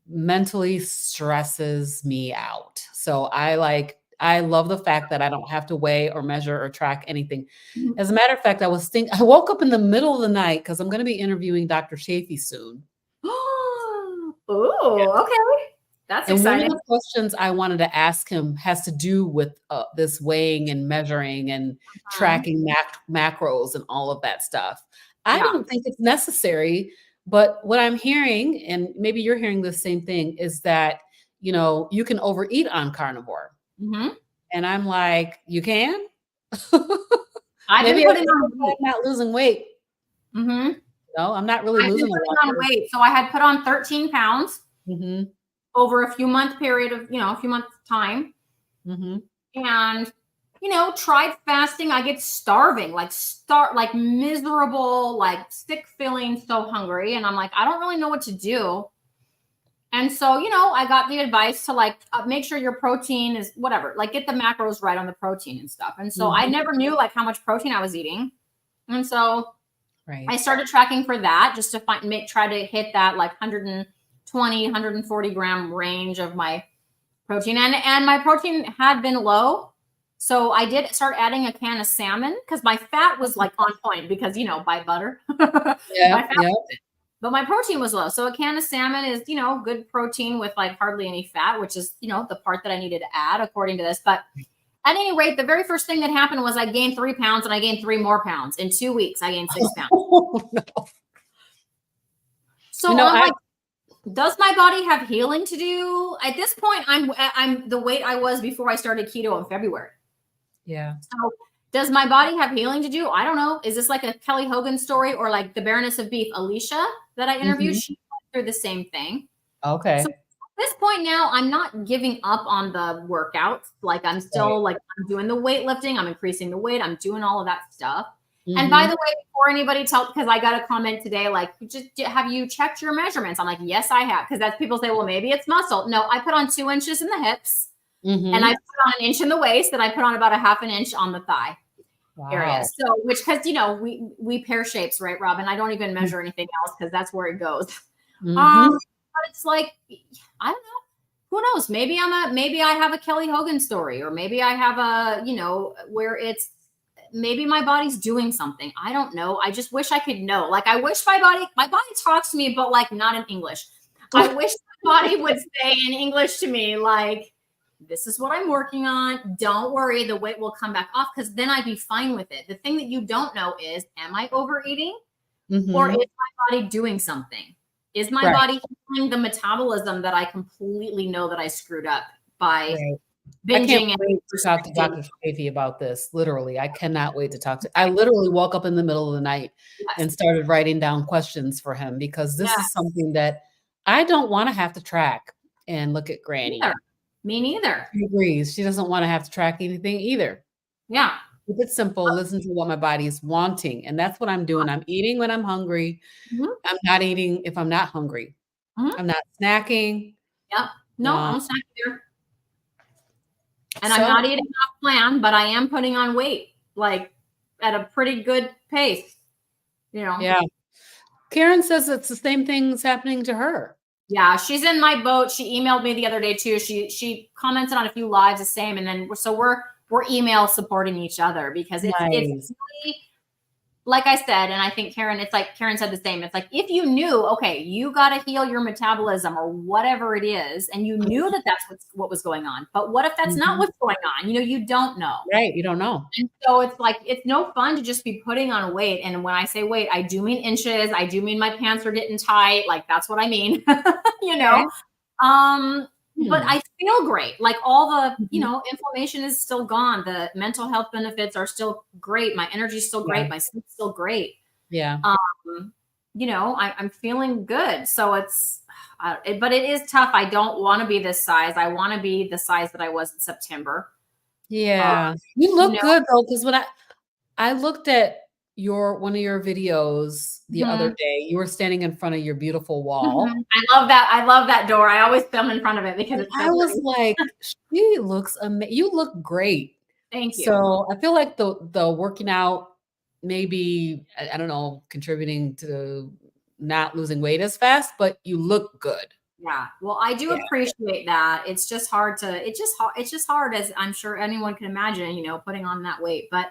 mentally stresses me out. So I love the fact that I don't have to weigh or measure or track anything. As a matter of fact, I woke up in the middle of the night because I'm going to be interviewing Dr. Chafee soon. Oh, okay. That's exciting. One of the questions I wanted to ask him has to do with this weighing and measuring and tracking macros and all of that stuff. I don't think it's necessary, but what I'm hearing, and maybe you're hearing the same thing, is that, you can overeat on carnivore. And I'm like, you can? Maybe I'm not losing weight. No, I'm not really losing weight. So I had put on 13 pounds. Over a few month period of, a few months time. And, tried fasting. I get starving, like miserable, like sick feeling, so hungry. And I'm like, I don't really know what to do. And so, I got the advice to make sure your protein is whatever, like get the macros right on the protein and stuff. And so I never knew how much protein I was eating. And so I started tracking for that just to try to hit that 140 gram range of my protein. And my protein had been low. So I did start adding a can of salmon because my fat was on point because, buy butter. But my protein was low. So a can of salmon is, good protein with hardly any fat, which is, the part that I needed to add according to this. But at any rate, the very first thing that happened was I gained 3 pounds and I gained 3 more pounds. In 2 weeks, I gained 6 pounds. So does my body have healing to do? At this point, I'm the weight I was before I started keto in February. Yeah. So Does my body have healing to do? I don't know. Is this like a Kelly Hogan story or like the Baroness of Beef, Alicia, that I interviewed? Mhm. She went through the same thing. So Okay. at this point now, I'm not giving up on the workouts. Like I'm still Right. like I'm doing the weightlifting, I'm increasing the weight, I'm doing all of that stuff. And by the Mhm. way, before anybody tells, because I got a comment today, like, just have you checked your measurements? I'm like, yes, I have. Because that's people say, well, maybe it's muscle. No, I put on 2 inches in the hips, and I Mhm. put on an inch in the waist, and I put on about a half an inch on the thigh area. Wow. So, which because we pair shapes, right, Robyn? I don't even measure anything else because that's where it goes. Mhm. But it's like, I don't know. Who knows? Maybe maybe I have a Kelly Hogan story, or maybe I have a, where it's maybe my body's doing something. I don't know. I just wish I could know. Like I wish my body talks to me, but like not in English. I wish my body would say in English to me, like, this is what I'm working on. Don't worry, the weight will come back off, because then I'd be fine with it. The thing that you don't know is, am I overeating, or is Mhm. my body doing something? Is my Right. body healing the metabolism that I completely know that I screwed up by Right. I can't binging and wait to talk to restricting? Dr. Shafee about this. Literally, I cannot wait to talk to. I literally woke up in the middle of the night Yes. and started writing down questions for him because this is Yes. something that I don't want to have to track and look at Neither. Granny. Me neither. She agrees. She doesn't want to have to track anything either. Yeah. Keep it simple. Listen to what my body is wanting, and that's what I'm doing. I'm eating when I'm hungry. Mhm. I'm not eating if I'm not hungry. Mhm. I'm not snacking. Yep. No, Um, I'm stuck there. And I'm not so eating off plan, but I am putting on weight, like at a pretty good pace, you know. yeah, Karen says it's the same thing's happening to her. Yeah, she's in my boat. She emailed me the other day too. She commented on a few lives the same, and then we're email supporting each other, because it's Nice. really, like I said, and I think Karen, it's like Karen said the same. It's like, if you knew, okay, you got to heal your metabolism or whatever it is, and you knew that that's what was going on. But what if that's not Mhm. what's going on? You don't know. Right, you don't know. And so it's like, it's no fun to just be putting on weight. And when I say weight, I do mean inches. I do mean my pants are getting tight. Like that's what I mean, you Okay. know? But Hmm. I feel great. Like all the, Mhm. inflammation is still gone. The mental health benefits are still great. My energy's still Yeah, great. My sleep's still great. yeah. Um, I'm feeling good. So but it is tough. I don't want to be this size. I want to be the size that I was in September. Uh, Yeah. You you look know, good though, because when I looked at one of your videos the other mhm. day, you were standing in front of your beautiful wall, Mhm. I love that. I love that door. I always film in front of it because and it's so I was pretty. like, "She looks you look great." Thank you. So, I feel like the working out maybe, I don't know, contributing to not losing weight as fast, but you look good. Yeah. Well, I do Yeah. appreciate that. It's just hard it's just hard, as I'm sure anyone can imagine, putting on that weight. But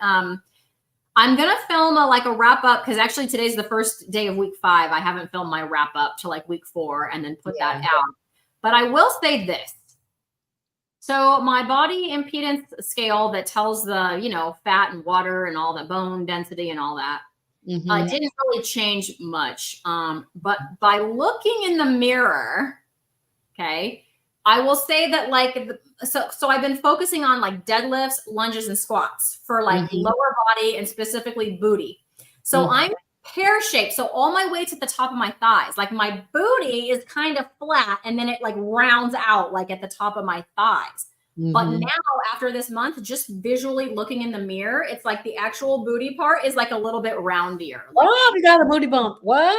I'm gonna film a wrap up, because actually today's the first day of week 5. I haven't filmed my wrap up till like week 4 and then put that Yeah. out. But I will say this. So my body impedance scale that tells the, fat and water and all the bone density and all that, it Mhm. didn't really change much. But by looking in the mirror, okay, I will say that so I've been focusing on like deadlifts, lunges, and squats for like Mhm. lower body and specifically booty. So Mhm. I'm pear shaped. So all my weight's at the top of my thighs. Like my booty is kind of flat, and then it like rounds out like at the top of my thighs. But now, Mhm. after this month, just visually looking in the mirror, it's like the actual booty part is like a little bit roundier. Like, Oh, we got a booty bump. What?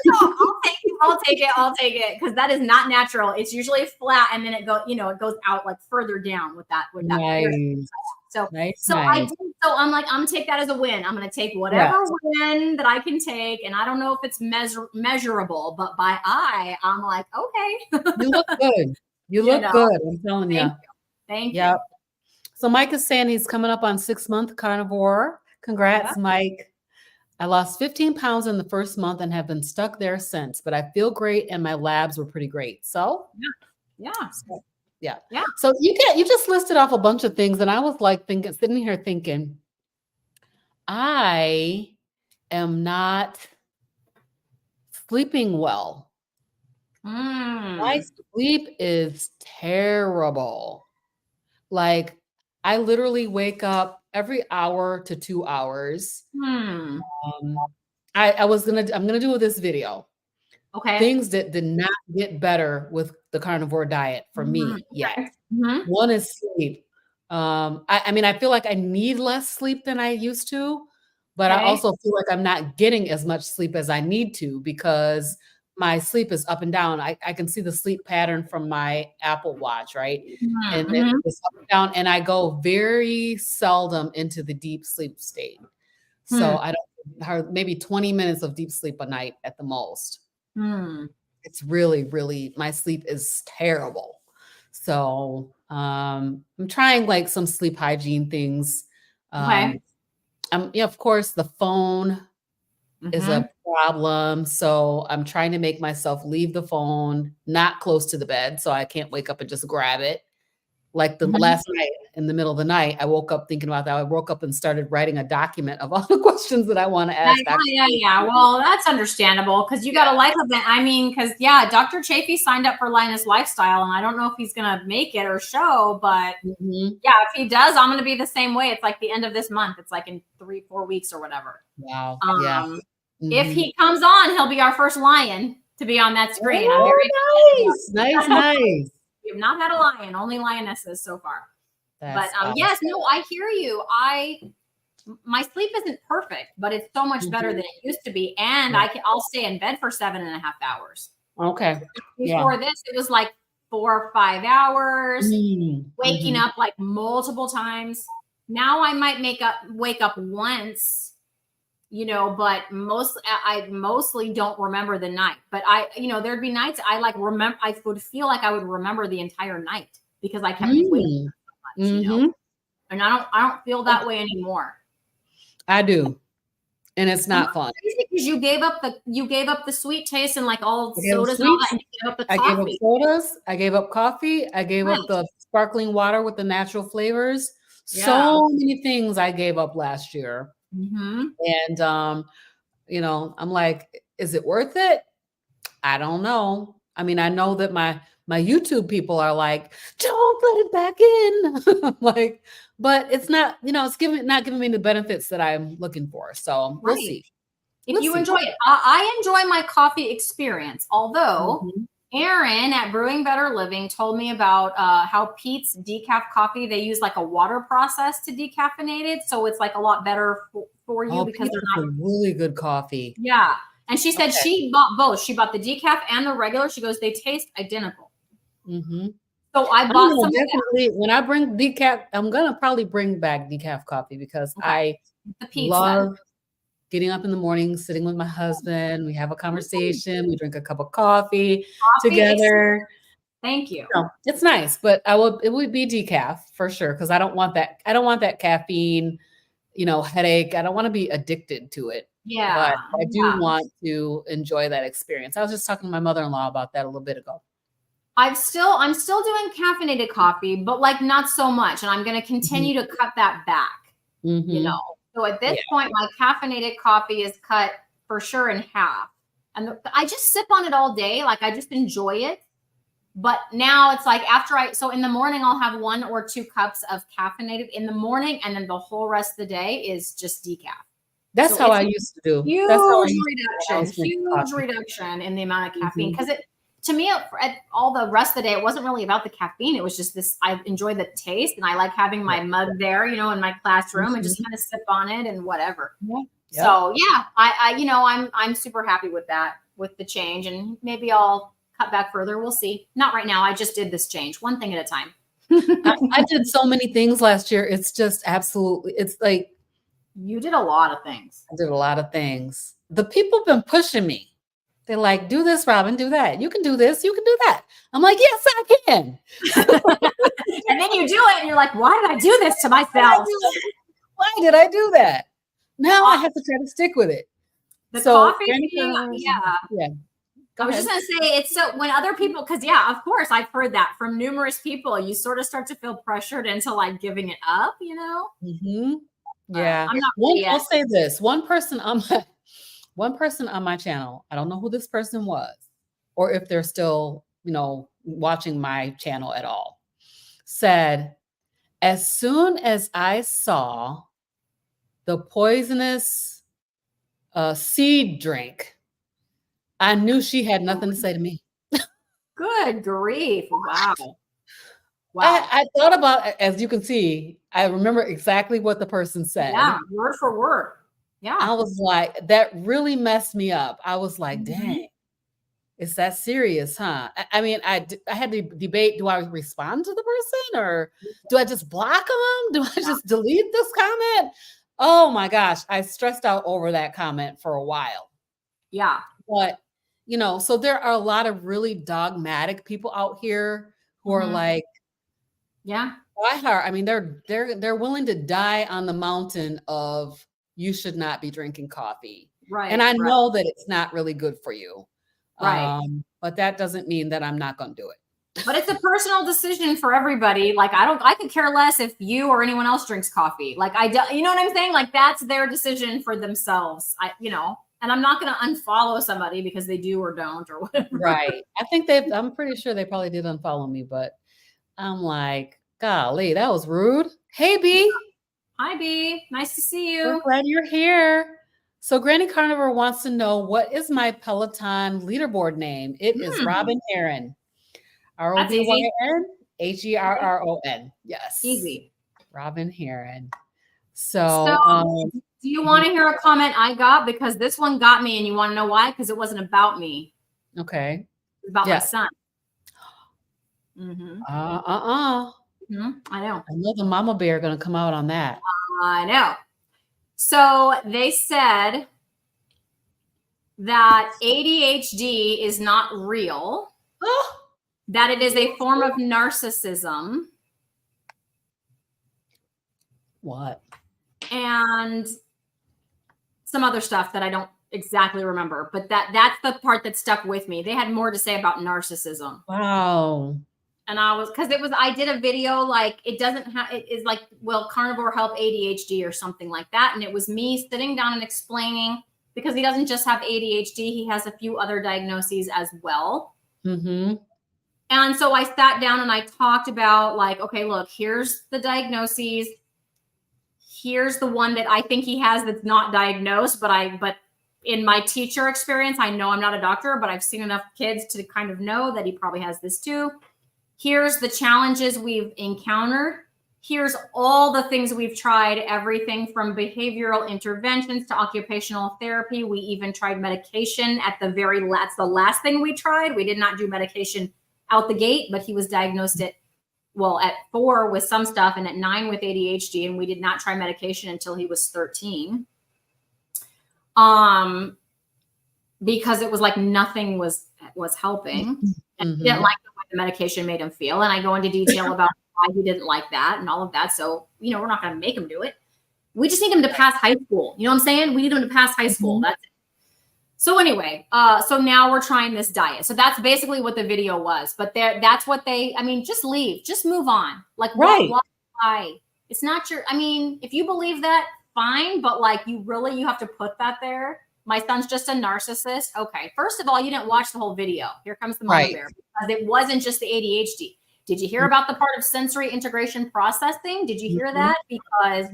no, I'll take it. I'll take it. I'll take it, because that is not natural. It's usually flat, and then it goes out like further down with that piercing. Nice. So, Nice, so I nice. did. So I'm like, I'm gonna take that as a win. I'm gonna take Yeah. whatever win that I can take, and I don't know if it's measurable, but by eye, I'm like, okay, You look good. You you look know. good, I'm telling Thank you. you, thank you. Yep. So Mike is saying he's coming up on 6-month carnivore. Yeah, Congrats, Mike. I lost 15 pounds in the first month and have been stuck there since, but I feel great and my labs were pretty great. yeah, So yeah. yeah. So you just listed off a bunch of things and I was like sitting here thinking, I am not sleeping well. My Mm. sleep is terrible. Like I literally wake up every hour to 2 hours. Hmm. I'm gonna do this video. Okay. Things that did not get better with the carnivore diet for me yet. Okay. Mm-hmm. One is sleep. I mean, I feel like I need less sleep than I used to, but I Okay. also feel like I'm not getting as much sleep as I need to because my sleep is up and down. I can see the sleep pattern from my Apple Watch, right? And Mm-hmm. it's up and down, and I go very seldom into the deep sleep state. Hmm. So I don't maybe 20 minutes of deep sleep a night at the most. Hmm. It's really, really my sleep is terrible. So, I'm trying like some sleep hygiene things. Okay. Um, yeah, of course, the phone is Mm-hmm. a problem. So I'm trying to make myself leave the phone not close to the bed so I can't wake up and just grab it. Like the Mm-hmm. last night in the middle of the night, I woke up thinking about that. I woke up and started writing a document of all the questions that I want to Yeah, ask Dr. yeah. Well, that's understandable because you got a life event. I mean, because yeah, Dr. Chafee signed up for Linus Lifestyle, and I don't know if he's gonna make it or show, but Mhm. yeah, if he does, I'm gonna be the same way. It's like the end of this month. It's like in 3-4 weeks or whatever. Wow. Yeah. If Mhm. he comes on, he'll be our first lion to be on that screen. I'm very Oh, excited. nice, nice, nice. We have not had a lion, only lionesses so far. But That's yes, awesome. no, I hear you. My sleep isn't perfect, but it's so much better than Mhm. it used to be. And Yeah. I'll stay in bed for 7.5 hours. Okay. Yeah. Before this, it was like 4 or 5 hours, waking Mhm. up like multiple times. Now I might wake up once, but I mostly don't remember the night. But there'd be nights I like remember. I would feel like I would remember the entire night because I kept waking Mm. up so much. Mhm. And I don't feel that way anymore. I do, and it's And not that's fun. crazy because you gave up the sweet taste and like all I gave up sodas and all that, sweets, and you gave up the I gave up coffee. sodas, I gave up coffee, I gave up Right. the sparkling water with the natural flavors. Yeah. So many things I gave up last year, Mm-hmm. and, I'm like, "Is it worth it?" I don't know. I mean, I know that my YouTube people are like, "Don't let it back in." I'm like, but it's not, it's not giving me the benefits that I'm looking for. So we'll Right. see. If We'll you see. enjoy it, I enjoy my coffee experience. Although Mhm. Aaron at Brewing Better Living told me about how Pete's decaf coffee, they use like a water process to decaffeinate it, so it's like a lot better for you Oh, because Pete's they're is a not. really good coffee. Yeah. And she said Okay. she bought both. She bought the decaf and the regular. She goes, they taste identical. Mhm. So I I'm bought gonna some of that. definitely when I bring decaf, I'm gonna probably bring back decaf coffee because Okay. I The Pete's then. love getting up in the morning, sitting with my husband, we have a conversation, we drink a cup of coffee Coffee experience. together. Thank you. No, it's nice, but it would be decaf for sure because I don't want that caffeine, headache. I don't want to be addicted to it, Yeah. but I do Yeah. want to enjoy that experience. I was just talking to my mother-in-law about that a little bit ago. I'm still doing caffeinated coffee, but like not so much. And I'm going to Mhm. continue to cut that back, Mhm. So at this Yeah. point, my caffeinated coffee is cut for sure in half. And I just sip on it all day. Like I just enjoy it. But now it's like so in the morning, I'll have 1 or 2 cups of caffeinated in the morning. And then the whole rest of the day is just decaf. That's So how it's I a used to do. That's how I huge used to do when I reduction, was drinking huge coffee. reduction in the amount of caffeine. Mhm. Because to me, at all the rest of the day, it wasn't really about the caffeine. It was just this. I enjoy the taste, and I like having Yeah. my mug there, in my classroom, and just Mhm. kind of sip on it and whatever. Yeah. Yep. So yeah, I'm super happy with that, with the change, and maybe I'll cut back further. We'll see. Not right now. I just did this change, one thing at a time. I did so many things last year. It's just absolutely it's like You did a lot of things. I did a lot of things. The people been pushing me. They're like, "Do this, Robyn, do that. You can do this, you can do that." I'm like, "Yes, I can." And then you do it, and you're like, "Why did I do this to Why did I myself?" do that? Why did I do that? Now I Uh, have to try to stick with it. the So, coffee any thing, carnivores yeah. yeah, I go was just ahead. gonna say it's so when other people, because yeah, of course I've heard that from numerous people. You sort of start to feel pressured into like giving it up. Mhm. But Yeah. I'm not ready I'll yet. say this, one person on my channel, I don't know who this person was or if they're still, watching my channel at all, said, As soon as I saw the poisonous seed drink, I knew she had nothing to say to me. Good grief. Wow. I thought about, as you can see, I remember exactly what the person said. Yeah, word for word. Yeah. I was like, that really messed me up. I was like, Mhm. dang, it's that serious, huh? I mean, I had to debate, do I respond to the person or do I just block them? Do I just delete this comment? Oh my gosh, I stressed out over that comment for a while. Yeah. But, so there are a lot of really dogmatic people out here who are like, yeah, diehard. I mean, they're willing to die on the mountain of you should not be drinking coffee. right. And I right. know that it's not really good for you. Right. But that doesn't mean that I'm not going to do it. But it's a personal decision for everybody. Like, I could care less if you or anyone else drinks coffee. Like, you know what I'm saying? Like, that's their decision for themselves. And I'm not going to unfollow somebody because they do or don't or whatever. Right. I'm pretty sure they probably did unfollow me, but I'm like, golly, that was rude. Hey, B. Hi, B. Nice to see you. We're glad you're here. So Granny Carnivore wants to know, what is my Peloton leaderboard name? It is Robyn Heron. ROBYN HERRON. Yes. Easy. Robyn Heron. So do you want to hear a comment I got? Because this one got me, and you want to know why? Because it wasn't about me. Okay. It's about my son. I know. I know the mama bear going to come out on that. I know. So they said that ADHD is not real, that it is a form of narcissism. What? And some other stuff that I don't exactly remember, but that's the part that stuck with me. They had more to say about narcissism. Wow. And I did a video, like, it is like, will carnivore help ADHD or something like that? And it was me sitting down and explaining, because he doesn't just have ADHD, he has a few other diagnoses as well. Mm-hmm. And so I sat down and I talked about, like, okay, look, here's the diagnoses. Here's the one that I think he has that's not diagnosed, but in my teacher experience, I know I'm not a doctor, but I've seen enough kids to kind of know that he probably has this too. Here's the challenges we've encountered. Here's all the things we've tried, everything from behavioral interventions to occupational therapy. We even tried medication at the the last thing we tried. We did not do medication out the gate, but he was diagnosed at 4 with some stuff and at 9 with ADHD. And we did not try medication until he was 13. Because it was like nothing was helping. And he didn't like the medication made him feel. And I go into detail about why he didn't like that and all of that. So, we're not going to make him do it. We just need him to pass high school. You know what I'm saying? We need him to pass high school. That's it. So anyway, so now we're trying this diet. So that's basically what the video was. But that's what just leave, just move on. Like, right. Why? It's not if you believe that, fine. But like, you have to put that there. My son's just a narcissist. Okay. First of all, you didn't watch the whole video. Here comes the mama bear, because it wasn't just the ADHD. Did you hear about the part of sensory integration processing? Did you hear that? Because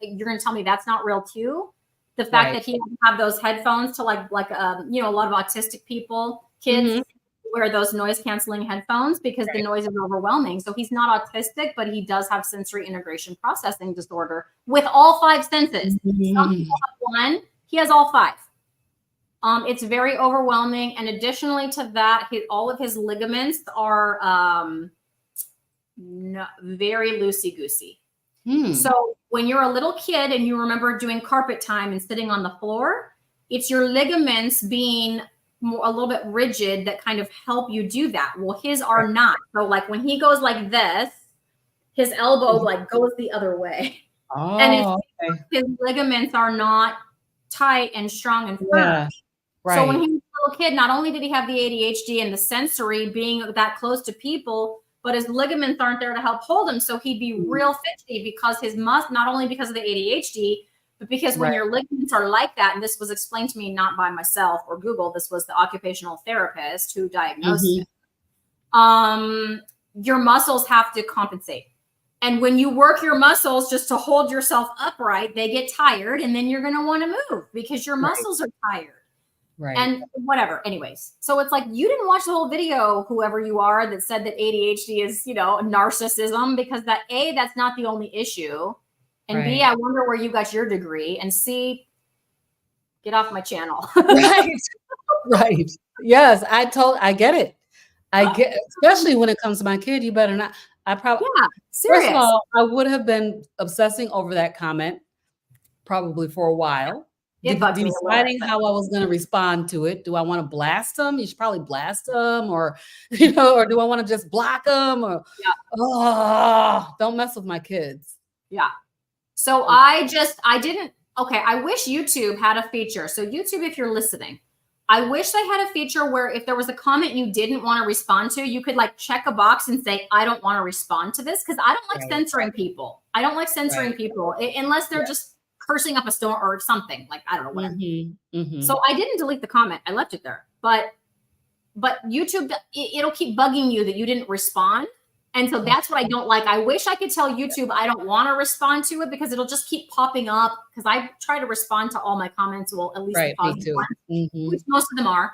you're going to tell me that's not real too. The fact that he have those headphones to a lot of autistic kids wear those noise canceling headphones because the noise is overwhelming. So he's not autistic, but he does have sensory integration processing disorder with all 5 senses. Some people have 1. He has all 5. It's very overwhelming. And additionally to that, all of his ligaments are very loosey-goosey. So when you're a little kid and you remember doing carpet time and sitting on the floor, it's your ligaments being a little bit rigid that kind of help you do that. Well, his are not. So like when he goes like this, his elbow like goes the other way. And his ligaments are not tight and strong and firm. Yeah. Right. So when he was a little kid, not only did he have the ADHD and the sensory being that close to people, but his ligaments aren't there to help hold him. So he'd be real fidgety because not only because of the ADHD, but because when your ligaments are like that, and this was explained to me not by myself or Google, this was the occupational therapist who diagnosed it. Your muscles have to compensate. And when you work your muscles just to hold yourself upright, they get tired, and then you're going to want to move because your muscles are tired. Right. And whatever. Anyways, so it's like you didn't watch the whole video, whoever you are, that said that ADHD is, narcissism, because that's not the only issue. And B, I wonder where you got your degree. And C, get off my channel. Right. Yes, I get it. I get, especially when it comes to my kid, you better not. First of all, I would have been obsessing over that comment probably for a while. Deciding how I was going to respond to it. Do I want to blast them? You should probably blast them, or or do I want to just block them? Or don't mess with my kids. Yeah. So I wish YouTube had a feature. So YouTube, if you're listening, I wish they had a feature where if there was a comment you didn't want to respond to, you could like check a box and say, I don't want to respond to this, because I don't like censoring people. I don't like censoring people unless they're just cursing up a storm or something, like, I don't know, whatever. So I didn't delete the comment. I left it there. But YouTube, it'll keep bugging you that you didn't respond. And so that's what I don't like. I wish I could tell YouTube I don't want to respond to it, because it'll just keep popping up, because I try to respond to all my comments. Well, at least the positive ones, which most of them are.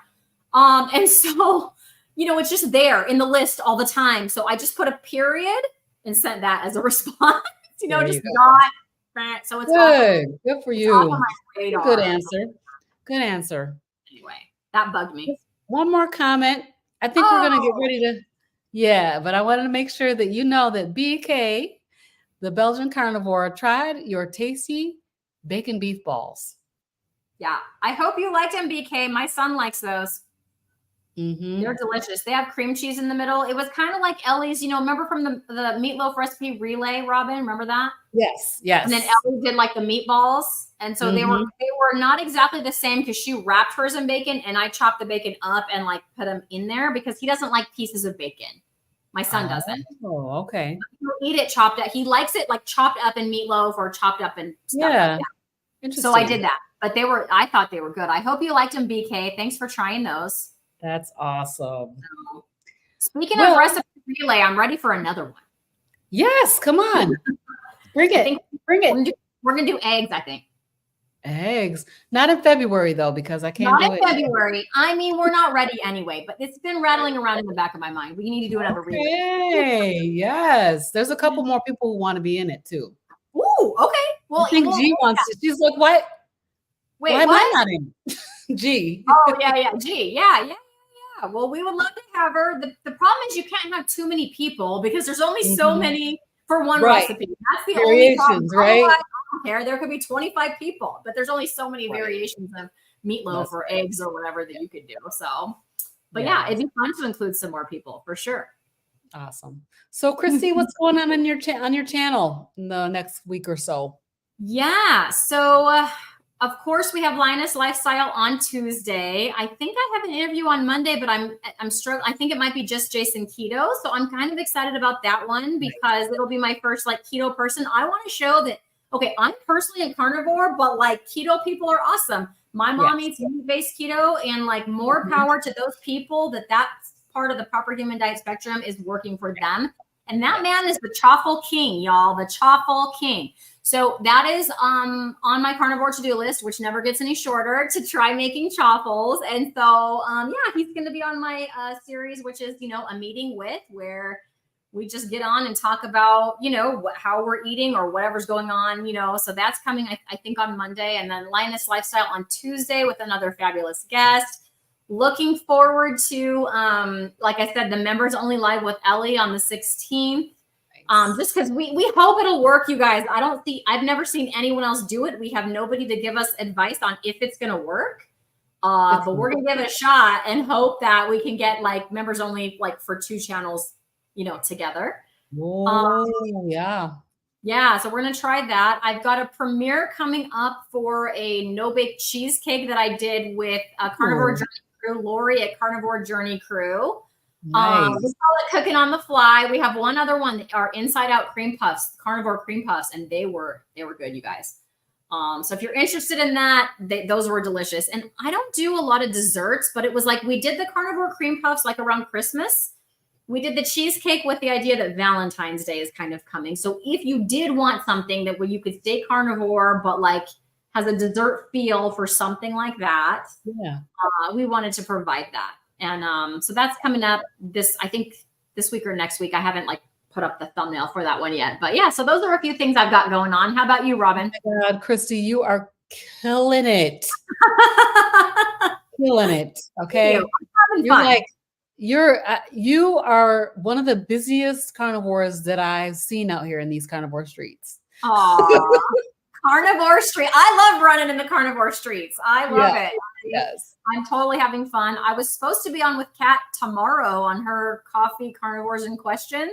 And so, it's just there in the list all the time. So I just put a period and sent that as a response, just not. So it's good for you. Good answer. Good answer. Anyway, that bugged me. One more comment. I think we're going to get ready to. Yeah, but I wanted to make sure that you know that BK, the Belgian carnivore, tried your tasty bacon beef balls. Yeah, I hope you liked them, BK. My son likes those. They're delicious. They have cream cheese in the middle. It was kind of like Ellie's, remember from the meatloaf recipe relay, Robyn? Remember that? Yes. And then Ellie did like the meatballs. And so they were not exactly the same, because she wrapped hers in bacon and I chopped the bacon up and like put them in there, because he doesn't like pieces of bacon. My son doesn't. Oh, okay. He'll eat it chopped up. He likes it like chopped up in meatloaf or chopped up in stuff like that. Interesting. So I did that. But I thought they were good. I hope you liked them, BK. Thanks for trying those. That's awesome. Speaking of recipe relay, I'm ready for another one. Yes, come on. Bring it. We're going to do eggs, I think. Eggs. Not in February, though, because I can't do it. Not in February. I mean, we're not ready anyway, but it's been rattling around in the back of my mind. We need to do another relay. Okay, yes. There's a couple more people who want to be in it, too. Ooh, okay. Well, I think G wants to. She's like, what? Wait, why am I not in? G. Oh, yeah. G. Yeah. Well, we would love to have her. The problem is you can't have too many people, because there's only so many for one recipe. That's the only problem. Right? I don't care. There could be 25 people, but there's only so many variations of meatloaf or eggs or whatever that you could do. So, but yeah, it'd be fun to include some more people for sure. Awesome. So, Cristie, what's going on your channel in the next week or so? Yeah. So, of course, we have Linus Lifestyle on Tuesday. I think I have an interview on Monday, but I'm struggling. I think it might be just Jason Keto. So I'm kind of excited about that one, because it'll be my first like keto person. I want to show that, okay, I'm personally a carnivore, but like keto people are awesome. My mom eats meat-based keto, and like more power to those people that's part of the proper human diet spectrum is working for them. And that man is the chaffle king, y'all, the chaffle king. So that is on my carnivore to-do list, which never gets any shorter, to try making chaffles. And so, he's going to be on my series, which is, a meeting with, where we just get on and talk about, how we're eating or whatever's going on, So that's coming, I think, on Monday. And then Linus Lifestyle on Tuesday with another fabulous guest. Looking forward to, like I said, the members only live with Ellie on the 16th. Just because we hope it'll work, you guys. I've never seen anyone else do it. We have nobody to give us advice on if it's going to work. But we're going to give it a shot and hope that we can get like members only, like for 2 channels, together. Yeah. So we're going to try that. I've got a premiere coming up for a no-bake cheesecake that I did with Carnivore Journey Crew, Lori at Carnivore Journey Crew. Nice. We call it cooking on the fly. We have one other one, our inside out cream puffs, carnivore cream puffs, and they were good, you guys. So if you're interested in that, those were delicious. And I don't do a lot of desserts, but it was like we did the carnivore cream puffs like around Christmas. we did the cheesecake with the idea that Valentine's Day is kind of coming. So if you did want something that where you could stay carnivore, but like has a dessert feel for something like that, Yeah. we wanted to provide that. And so that's coming up I think this week or next week. I haven't like put up the thumbnail for that one yet, but yeah, so those are a few things I've got going on. How about you, Robyn? Oh my God, Cristie, you are killing it. Killing it. Okay. You're fun. like, you are one of the busiest carnivores that I've seen out here in these carnivore streets. Aww. Carnivore street. I love running in the carnivore streets. I love it. Yes. I'm totally having fun. I was supposed to be on with Kat tomorrow on her coffee carnivores and questions.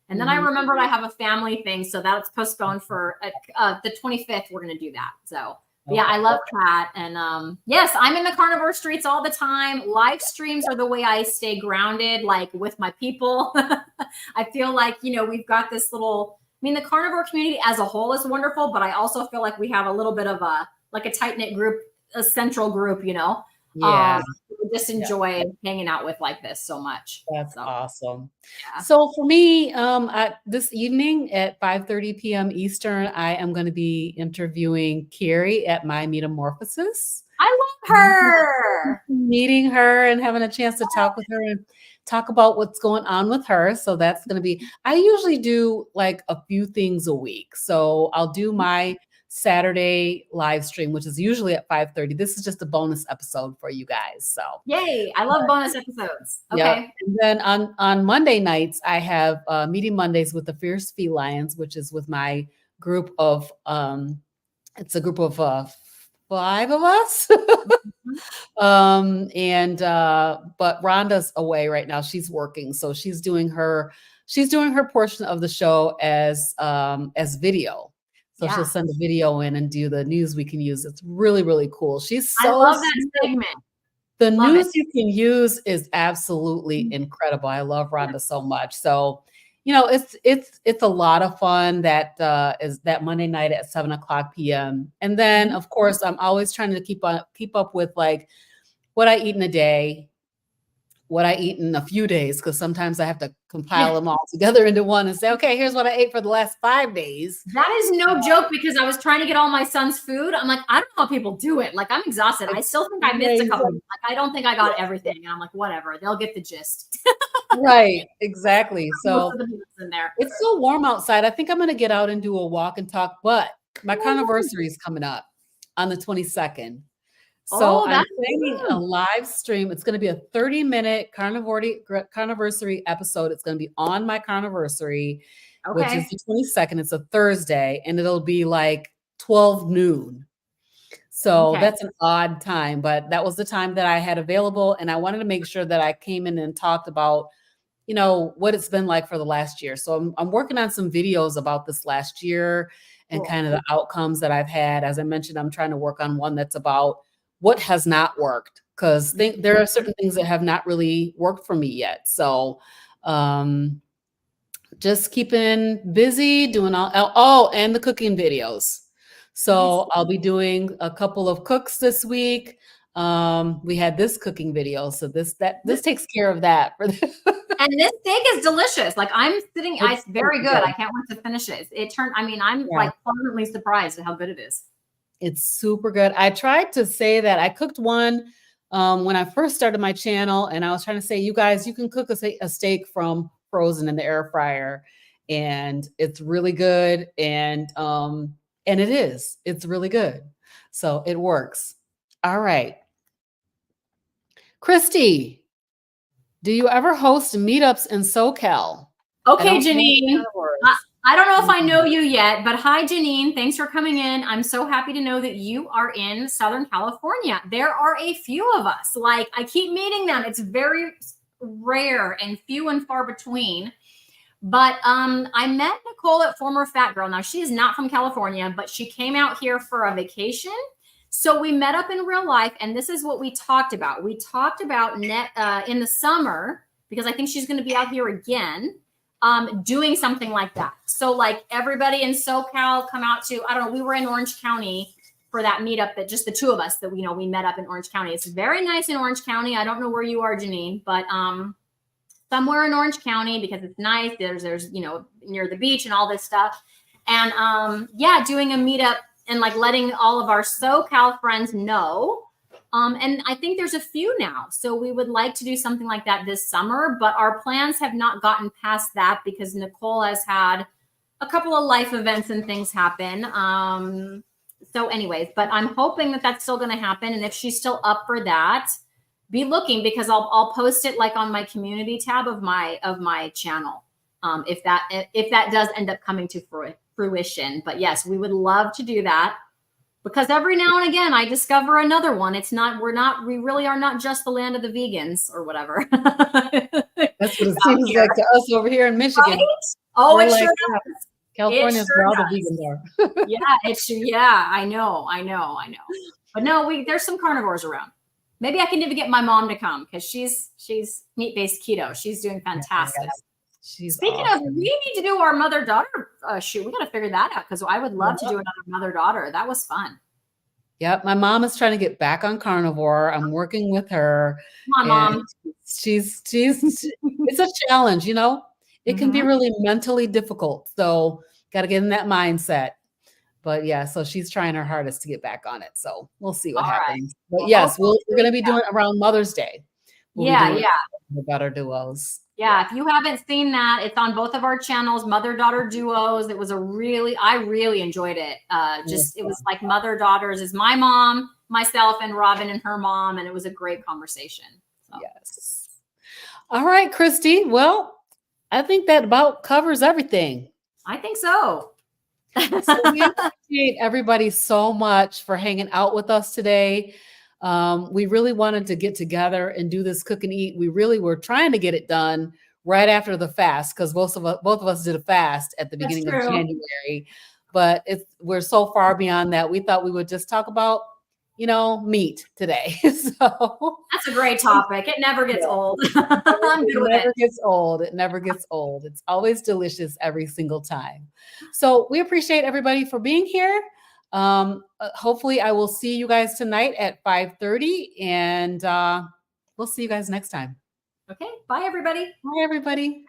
And then I remembered I have a family thing. So that's postponed for the 25th. We're going to do that. So yeah, I love Kat. And yes, I'm in the carnivore streets all the time. Live streams are the way I stay grounded, like with my people. I feel like, you know, we've got this little, I mean, the carnivore community as a whole is wonderful, but I also feel like we have a little bit of a tight-knit group, a central group, you know. Yeah. We just enjoy hanging out with like this so much. That's awesome. Yeah. So for me, this evening at 5:30 p.m. Eastern, I am going to be interviewing Carrie at My Metamorphosis. I love her. Meeting her and having a chance to talk with her and talk about what's going on with her. So that's going to be, I usually do like a few things a week. So I'll do my Saturday live stream, which is usually at 5:30. This is just a bonus episode for you guys. So yay, I love bonus episodes. Okay. Yeah. And then on Monday nights, I have Meeting Mondays with the Fierce Felines, which is with my group of it's a group of 5 of us. But Rhonda's away right now. She's working. So she's doing her portion of the show as video. So she'll send a video in and do the news we can use. It's really, really cool. I love that segment. The news you can use is absolutely incredible. I love Rhonda so much. So, you know, it's a lot of fun. That is that Monday night at 7:00 p.m. And then, of course, I'm always trying to keep up with like what I eat in a day, what I eat in a few days, because sometimes I have to compile them all together into one and say, okay, here's what I ate for the last 5 days. That is no joke, because I was trying to get all my son's food. I'm like, I don't know how people do it. Like, I'm exhausted. I still think I missed a couple. Like, I don't think I got everything. And I'm like, whatever, they'll get the gist. Right, exactly. So in there. It's so warm outside. I think I'm going to get out and do a walk and talk, but my carniversary is coming up on the 22nd. So I'm planning a live stream. It's going to be a 30-minute carniversary episode. It's going to be on my carniversary, which is the 22nd. It's a Thursday, and it'll be like 12 noon. So that's an odd time, but that was the time that I had available. And I wanted to make sure that I came in and talked about, you know, what it's been like for the last year. So I'm working on some videos about this last year and kind of the outcomes that I've had. As I mentioned, I'm trying to work on one that's about what has not worked, because there are certain things that have not really worked for me yet. So just keeping busy doing and the cooking videos. So I'll be doing a couple of cooks this week. We had this cooking video, so this takes care of that. And this steak is delicious. Like, I'm sitting, it's very good. I can't wait to finish it. I'm like pleasantly surprised at how good it is. It's super good. I tried to say that I cooked one when I first started my channel, and I was trying to say, you guys, you can cook a steak from frozen in the air fryer, and it's really good. And it's really good. So it works. All right. Cristie, do you ever host meetups in SoCal? Okay, Janine. I don't know if I know you yet, but hi, Janine. Thanks for coming in. I'm so happy to know that you are in Southern California. There are a few of us. Like, I keep meeting them. It's very rare and few and far between. But I met Nicole at Former Fat Girl. Now, she is not from California, but she came out here for a vacation. So we met up in real life, and this is what we talked about. We talked about in the summer, because I think she's going to be out here again, doing something like that. So like everybody in SoCal come out to, I don't know, we were in Orange County for that meetup, that just the two of us that, we met up in Orange County. It's very nice in Orange County. I don't know where you are, Janine, but somewhere in Orange County because it's nice. There's near the beach and all this stuff. And yeah, doing a meetup and like letting all of our SoCal friends know. And I think there's a few now. So we would like to do something like that this summer, but our plans have not gotten past that because Nicole has had a couple of life events and things happen. So anyways, but I'm hoping that that's still going to happen. And if she's still up for that, be looking because I'll post it like on my community tab of my channel. If that does end up coming to fruition. But yes, we would love to do that because every now and again I discover another one. We really are not just the land of the vegans or whatever. That's what it seems like to us over here in Michigan. Right? Oh, we're it like, sure does. California is where all the vegans are. Yeah, I know. But no, there's some carnivores around. Maybe I can even get my mom to come because she's meat-based keto. She's doing fantastic. Yes. She's Speaking awesome. of, we need to do our mother-daughter shoot. We got to figure that out because I would love to do another mother-daughter. That was fun. Yep, my mom is trying to get back on carnivore. I'm working with her. Come on, Mom. She's it's a challenge, you know. It can be really mentally difficult. So got to get in that mindset. But yeah, so she's trying her hardest to get back on it. So we'll see what happens. Right. But yes, we're going to be doing it around Mother's Day. The Daughter duos. Yeah, if you haven't seen that, it's on both of our channels, mother-daughter duos. It was I really enjoyed it. It was like mother-daughters is my mom, myself, and Robyn and her mom, and it was a great conversation. So. Yes. All right, Cristie. Well, I think that about covers everything. I think so. So we appreciate everybody so much for hanging out with us today. We really wanted to get together and do this cook and eat. We really were trying to get it done right after the fast because both of us did a fast at the beginning of January. But we're so far beyond that. We thought we would just talk about, meat today. So that's a great topic. It never gets old. It never gets old. It's always delicious every single time. So we appreciate everybody for being here. Hopefully I will see you guys tonight at 5:30 and we'll see you guys next time. Okay. Bye, everybody. Bye, everybody.